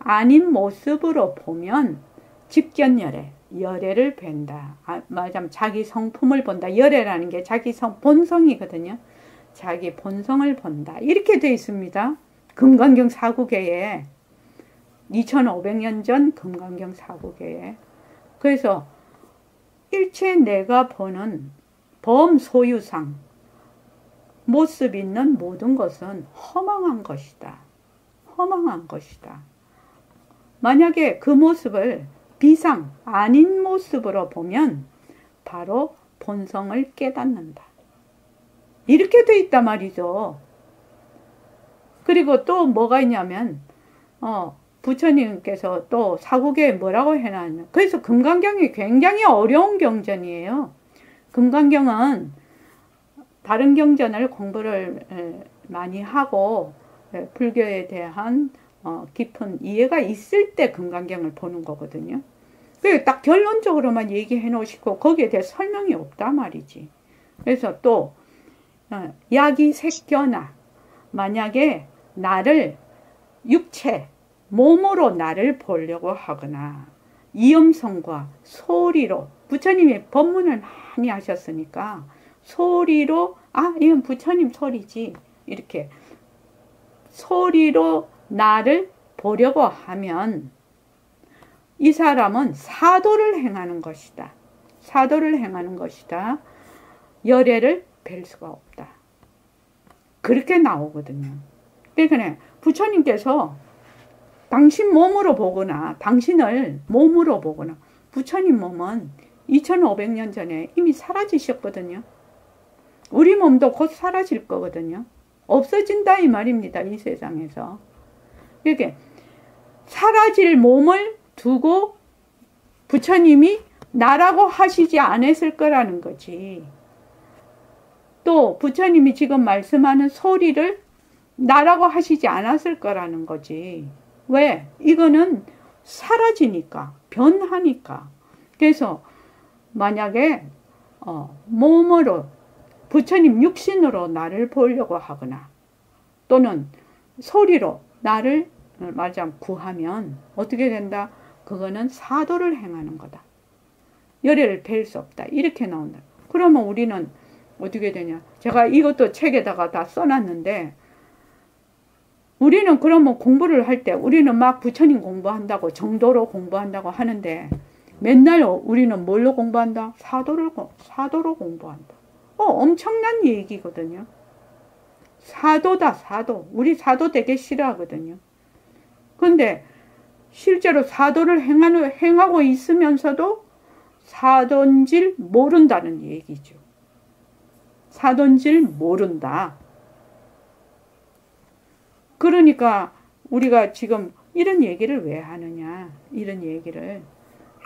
아닌 모습으로 보면 직견열애, 열애를 뵌다. 말하자면 자기 성품을 본다. 열애라는 게 자기 본성이거든요. 자기 본성을 본다. 이렇게 되어 있습니다. 금강경 사구계에 2500년 전 금강경 사구계에. 그래서 일체 내가 보는 범소유상 모습 있는 모든 것은 허망한 것이다. 허망한 것이다. 만약에 그 모습을 비상, 아닌 모습으로 보면 바로 본성을 깨닫는다. 이렇게 돼 있단 말이죠. 그리고 또 뭐가 있냐면 부처님께서 또 사구계에 뭐라고 해놨냐. 그래서 금강경이 굉장히 어려운 경전이에요. 금강경은 다른 경전을 공부를 많이 하고 불교에 대한 깊은 이해가 있을 때 금강경을 보는 거거든요. 딱 결론적으로만 얘기해 놓으시고 거기에 대해 설명이 없단 말이지. 그래서 또 약이 새겨나 만약에 나를 육체, 몸으로 나를 보려고 하거나 이음성과 소리로 부처님이 법문을 많이 하셨으니까 소리로 이건 부처님 소리지 이렇게 소리로 나를 보려고 하면 이 사람은 사도를 행하는 것이다. 사도를 행하는 것이다. 열애를 뵐 수가 없다. 그렇게 나오거든요. 그러니까 부처님께서 당신 몸으로 보거나 당신을 몸으로 보거나 부처님 몸은 2500년 전에 이미 사라지셨거든요. 우리 몸도 곧 사라질 거거든요. 없어진다 이 말입니다. 이 세상에서. 이렇게 사라질 몸을 두고 부처님이 나라고 하시지 않았을 거라는 거지. 또 부처님이 지금 말씀하는 소리를 나라고 하시지 않았을 거라는 거지. 왜? 이거는 사라지니까, 변하니까. 그래서 만약에 몸으로 부처님 육신으로 나를 보려고 하거나 또는 소리로 나를 말하자면 구하면 어떻게 된다? 그거는 사도를 행하는 거다. 열애를 뵐 수 없다. 이렇게 나온다. 그러면 우리는 어떻게 되냐? 제가 이것도 책에다가 다 써놨는데 우리는 그러면 공부를 할 때 우리는 막 부처님 공부한다고 정도로 공부한다고 하는데 맨날 우리는 뭘로 공부한다? 사도로 공부한다. 엄청난 얘기거든요. 사도다, 사도. 우리 사도 되게 싫어하거든요. 근데 실제로 사도를 행하고 있으면서도 사도인 줄 모른다는 얘기죠. 사도인 줄 모른다. 그러니까 우리가 지금 이런 얘기를 왜 하느냐. 이런 얘기를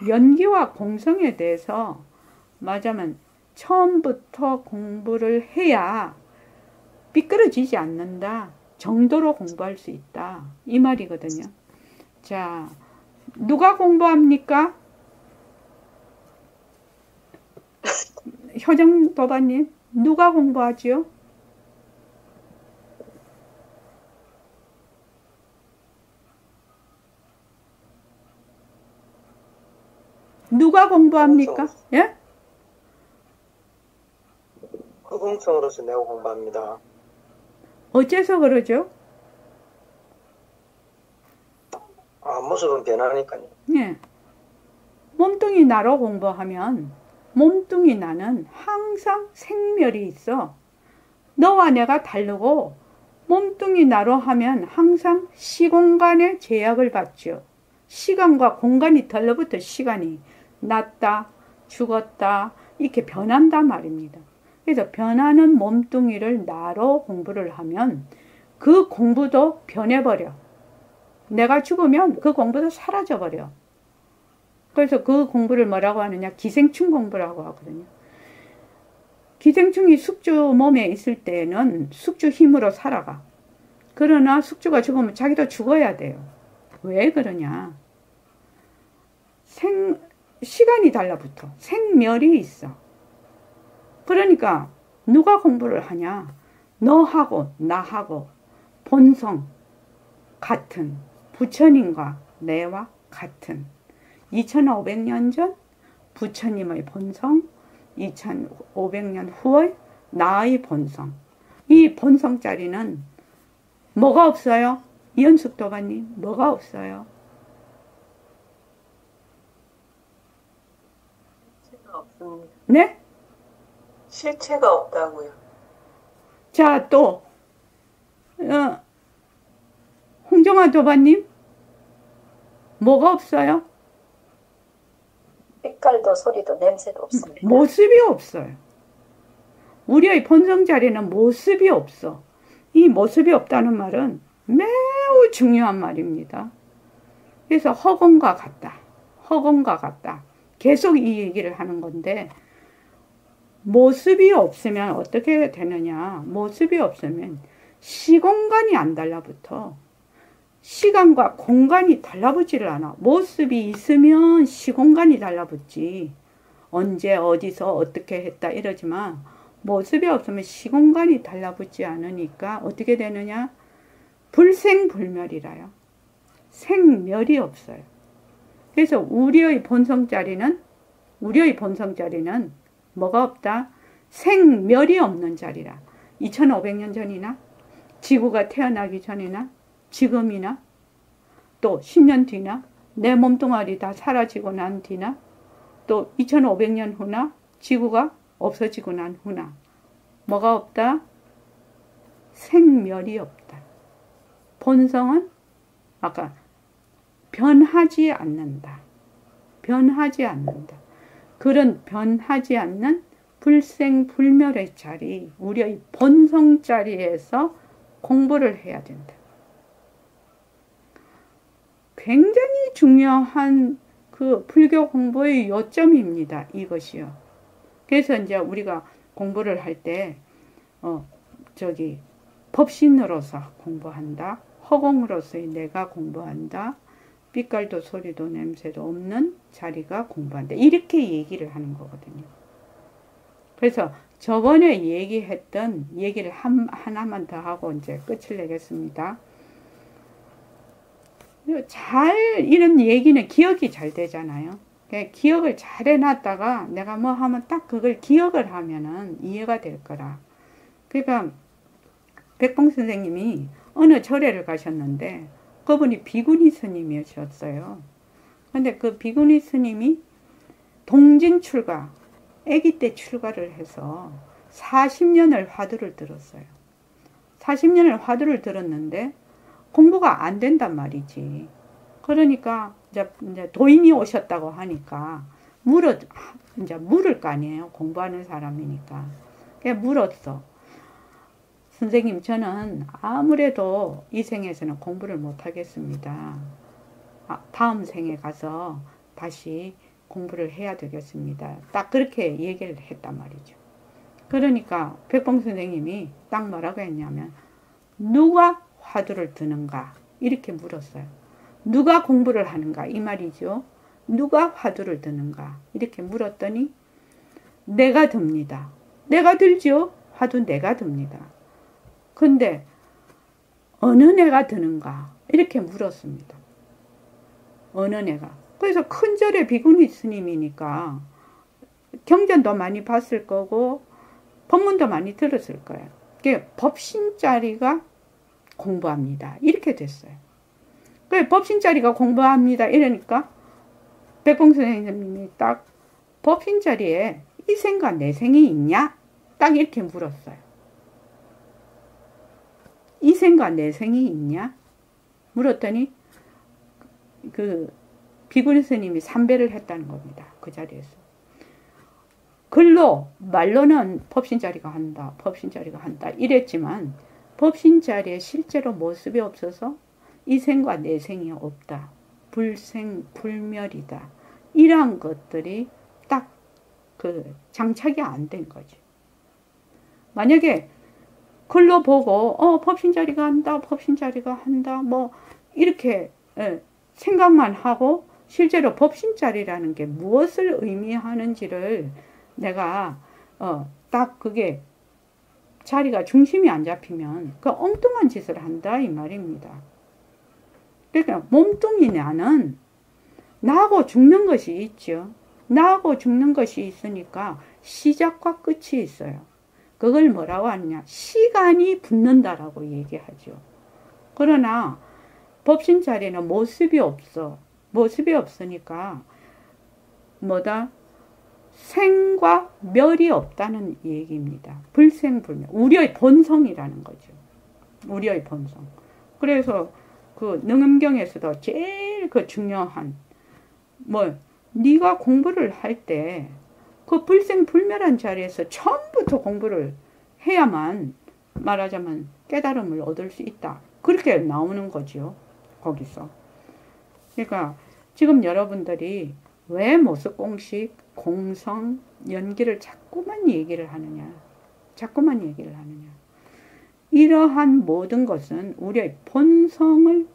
연기와 공성에 대해서 말하자면 처음부터 공부를 해야 삐뚤어지지 않는다 정도로 공부할 수 있다 이 말이거든요. 자, 누가 공부합니까? 효정도반님, 누가 공부하지요? 누가 공부합니까? 예? 후궁성으로서 내가 공부합니다. 어째서 그러죠? 모습은 변하니까요. 예. 몸뚱이 나로 공부하면 몸뚱이 나는 항상 생멸이 있어. 너와 내가 다르고 몸뚱이 나로 하면 항상 시공간의 제약을 받죠. 시간과 공간이 달라붙어 시간이 났다, 죽었다 이렇게 변한단 말입니다. 그래서 변하는 몸뚱이를 나로 공부를 하면 그 공부도 변해버려. 내가 죽으면 그 공부도 사라져버려. 그래서 그 공부를 뭐라고 하느냐? 기생충 공부라고 하거든요. 기생충이 숙주 몸에 있을 때는 숙주 힘으로 살아가. 그러나 숙주가 죽으면 자기도 죽어야 돼요. 왜 그러냐? 시간이 달라붙어. 생멸이 있어. 그러니까 누가 공부를 하냐? 너하고 나하고 본성 같은 부처님과 내와 같은 2500년 전 부처님의 본성, 2500년 후의 나의 본성. 이 본성짜리는 뭐가 없어요? 이현숙 도반님, 뭐가 없어요? 실체가 없습니다. 네? 실체가 없다고요. 자, 또 홍정아 도반님, 뭐가 없어요? 빛깔도 소리도 냄새도 없습니다. 모습이 없어요. 우리의 본성 자리는 모습이 없어. 이 모습이 없다는 말은 매우 중요한 말입니다. 그래서 허공과 같다. 허공과 같다. 계속 이 얘기를 하는 건데 모습이 없으면 어떻게 되느냐. 모습이 없으면 시공간이 안 달라붙어. 시간과 공간이 달라붙지를 않아. 모습이 있으면 시공간이 달라붙지. 언제 어디서 어떻게 했다 이러지만 모습이 없으면 시공간이 달라붙지 않으니까 어떻게 되느냐? 불생불멸이라요. 생멸이 없어요. 그래서 우리의 본성자리는 뭐가 없다? 생멸이 없는 자리라. 2500년 전이나 지구가 태어나기 전이나 지금이나 또 10년 뒤나 내 몸뚱아리 다 사라지고 난 뒤나 또 2500년 후나 지구가 없어지고 난 후나 뭐가 없다? 생멸이 없다. 본성은 아까 변하지 않는다. 변하지 않는다. 그런 변하지 않는 불생불멸의 자리, 우리의 본성 자리에서 공부를 해야 된다. 굉장히 중요한 그 불교 공부의 요점입니다. 이것이요. 그래서 이제 우리가 공부를 할 때, 법신으로서 공부한다. 허공으로서의 내가 공부한다. 빛깔도 소리도 냄새도 없는 자리가 공부한다. 이렇게 얘기를 하는 거거든요. 그래서 저번에 얘기했던 얘기를 하나만 더 하고 이제 끝을 내겠습니다. 이런 얘기는 기억이 잘 되잖아요. 기억을 잘 해놨다가 내가 뭐 하면 딱 그걸 기억을 하면은 이해가 될 거라. 그러니까 백봉 선생님이 어느 절에를 가셨는데 그분이 비구니 스님이셨어요. 근데 그 비구니 스님이 동진 출가, 아기 때 출가를 해서 40년을 화두를 들었어요. 40년을 화두를 들었는데 공부가 안 된단 말이지. 그러니까 이제 도인이 오셨다고 하니까 이제 물을 거 아니에요. 공부하는 사람이니까. 그냥 물었어. 선생님, 저는 아무래도 이 생에서는 공부를 못 하겠습니다. 다음 생에 가서 다시 공부를 해야 되겠습니다. 딱 그렇게 얘기를 했단 말이죠. 그러니까 백봉 선생님이 딱 뭐라고 했냐면 누가 화두를 드는가 이렇게 물었어요. 누가 공부를 하는가 이 말이죠. 누가 화두를 드는가 이렇게 물었더니 내가 듭니다. 내가 들죠. 화두 내가 듭니다. 근데 어느 내가 드는가 이렇게 물었습니다. 어느 내가. 그래서 큰절의 비구니 스님이니까 경전도 많이 봤을 거고 법문도 많이 들었을 거예요. 법신자리가 공부합니다. 이렇게 됐어요. 그래 법신자리가 공부합니다. 이러니까 백봉 선생님이 딱 법신자리에 이 생과 내 생이 있냐? 딱 이렇게 물었어요. 이 생과 내 생이 있냐? 물었더니 그 비구니 스님이 삼배를 했다는 겁니다. 그 자리에서. 글로 말로는 법신자리가 한다. 법신자리가 한다. 이랬지만 법신자리에 실제로 모습이 없어서 이 생과 내 생이 없다. 불생 불멸이다. 이러한 것들이 딱 그 장착이 안 된 거지. 만약에 글로 보고 법신자리가 한다. 법신자리가 한다. 뭐 이렇게 생각만 하고 실제로 법신자리라는 게 무엇을 의미하는지를 내가 딱 그게 자리가 중심이 안 잡히면 그 엉뚱한 짓을 한다 이 말입니다. 그러니까 몸뚱이 나는 나하고 죽는 것이 있죠. 나하고 죽는 것이 있으니까 시작과 끝이 있어요. 그걸 뭐라고 하느냐? 시간이 붙는다라고 얘기하죠. 그러나 법신자리는 모습이 없어. 모습이 없으니까 뭐다? 생과 멸이 없다는 얘기입니다. 불생불멸. 우리의 본성이라는 거죠. 우리의 본성. 그래서 그 능엄경에서도 제일 그 중요한 네가 공부를 할 때 그 불생불멸한 자리에서 처음부터 공부를 해야만 말하자면 깨달음을 얻을 수 있다. 그렇게 나오는 거죠. 거기서. 그러니까 지금 여러분들이 왜 모습공식, 공성, 연기를 자꾸만 얘기를 하느냐. 자꾸만 얘기를 하느냐. 이러한 모든 것은 우리의 본성을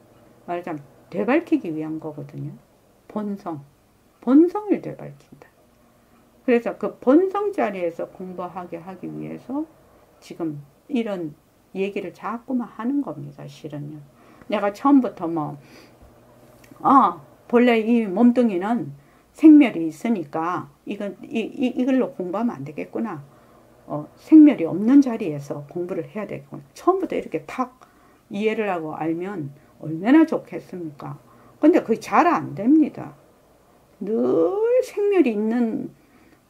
말하자면 되밝히기 위한 거거든요. 본성을 되밝힌다. 그래서 그 본성 자리에서 공부하게 하기 위해서 지금 이런 얘기를 자꾸만 하는 겁니다. 실은요. 내가 처음부터 본래 이 몸뚱이는 생멸이 있으니까 이걸로 공부하면 안 되겠구나. 생멸이 없는 자리에서 공부를 해야 되겠구나. 처음부터 이렇게 탁 이해를 하고 알면 얼마나 좋겠습니까? 근데 그게 잘 안 됩니다. 늘 생멸이 있는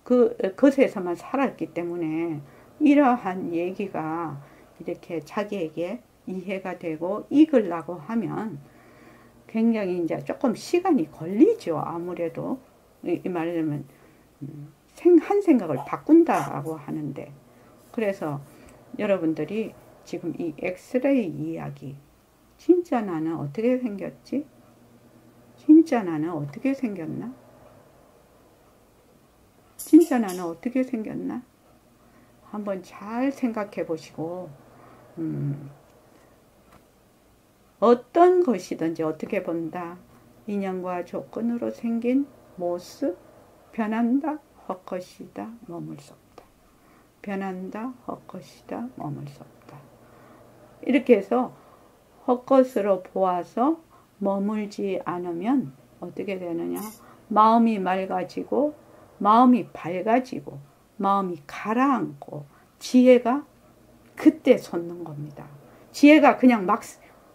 그것에서만 살았기 때문에 이러한 얘기가 이렇게 자기에게 이해가 되고 익으려고 하면 굉장히 이제 조금 시간이 걸리죠. 아무래도 이 말하자면 한 생각을 바꾼다라고 하는데, 그래서 여러분들이 지금 이 엑스레이 이야기, 진짜 나는 어떻게 생겼지? 진짜 나는 어떻게 생겼나? 진짜 나는 어떻게 생겼나? 한번 잘 생각해 보시고 어떤 것이든지 어떻게 본다. 인연과 조건으로 생긴 모습, 변한다, 헛것이다, 머물 수 없다. 변한다, 헛것이다, 머물 수 없다. 이렇게 해서 헛것으로 보아서 머물지 않으면 어떻게 되느냐? 마음이 맑아지고 마음이 밝아지고 마음이 가라앉고 지혜가 그때 솟는 겁니다. 지혜가 그냥 막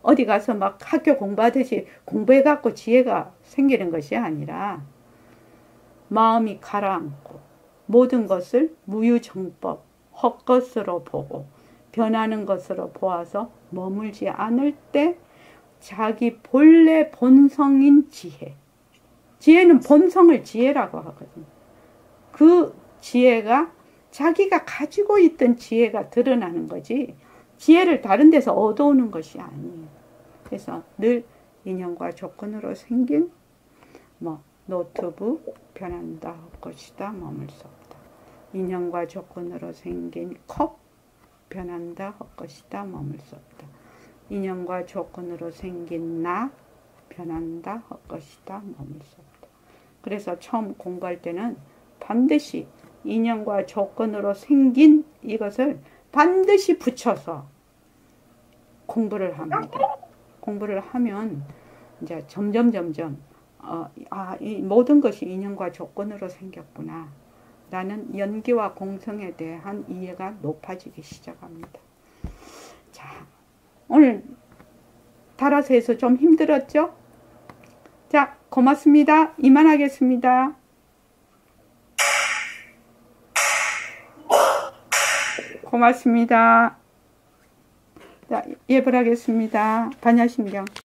어디 가서 막 학교 공부하듯이 공부해갖고 지혜가 생기는 것이 아니라 마음이 가라앉고 모든 것을 무유정법, 헛것으로 보고 변하는 것으로 보아서 머물지 않을 때 자기 본래 본성인 지혜. 지혜는 본성을 지혜라고 하거든요. 그 지혜가 자기가 가지고 있던 지혜가 드러나는 거지 지혜를 다른 데서 얻어오는 것이 아니에요. 그래서 늘 인연과 조건으로 생긴 노트북 변한다 할 것이다 머물 수 없다. 인연과 조건으로 생긴 컵 변한다 할 것이다 머물 수 없다. 인연과 조건으로 생긴 나 변한다 할 것이다 머물 수 없다. 그래서 처음 공부할 때는 반드시 인연과 조건으로 생긴 이것을 반드시 붙여서 공부를 합니다. 공부를 하면 이제 점점 이 모든 것이 인연과 조건으로 생겼구나. 라는 연기와 공성에 대한 이해가 높아지기 시작합니다. 자, 오늘 달아서에서 좀 힘들었죠? 자, 고맙습니다. 이만하겠습니다. 고맙습니다. 자, 예불하겠습니다. 반야심경.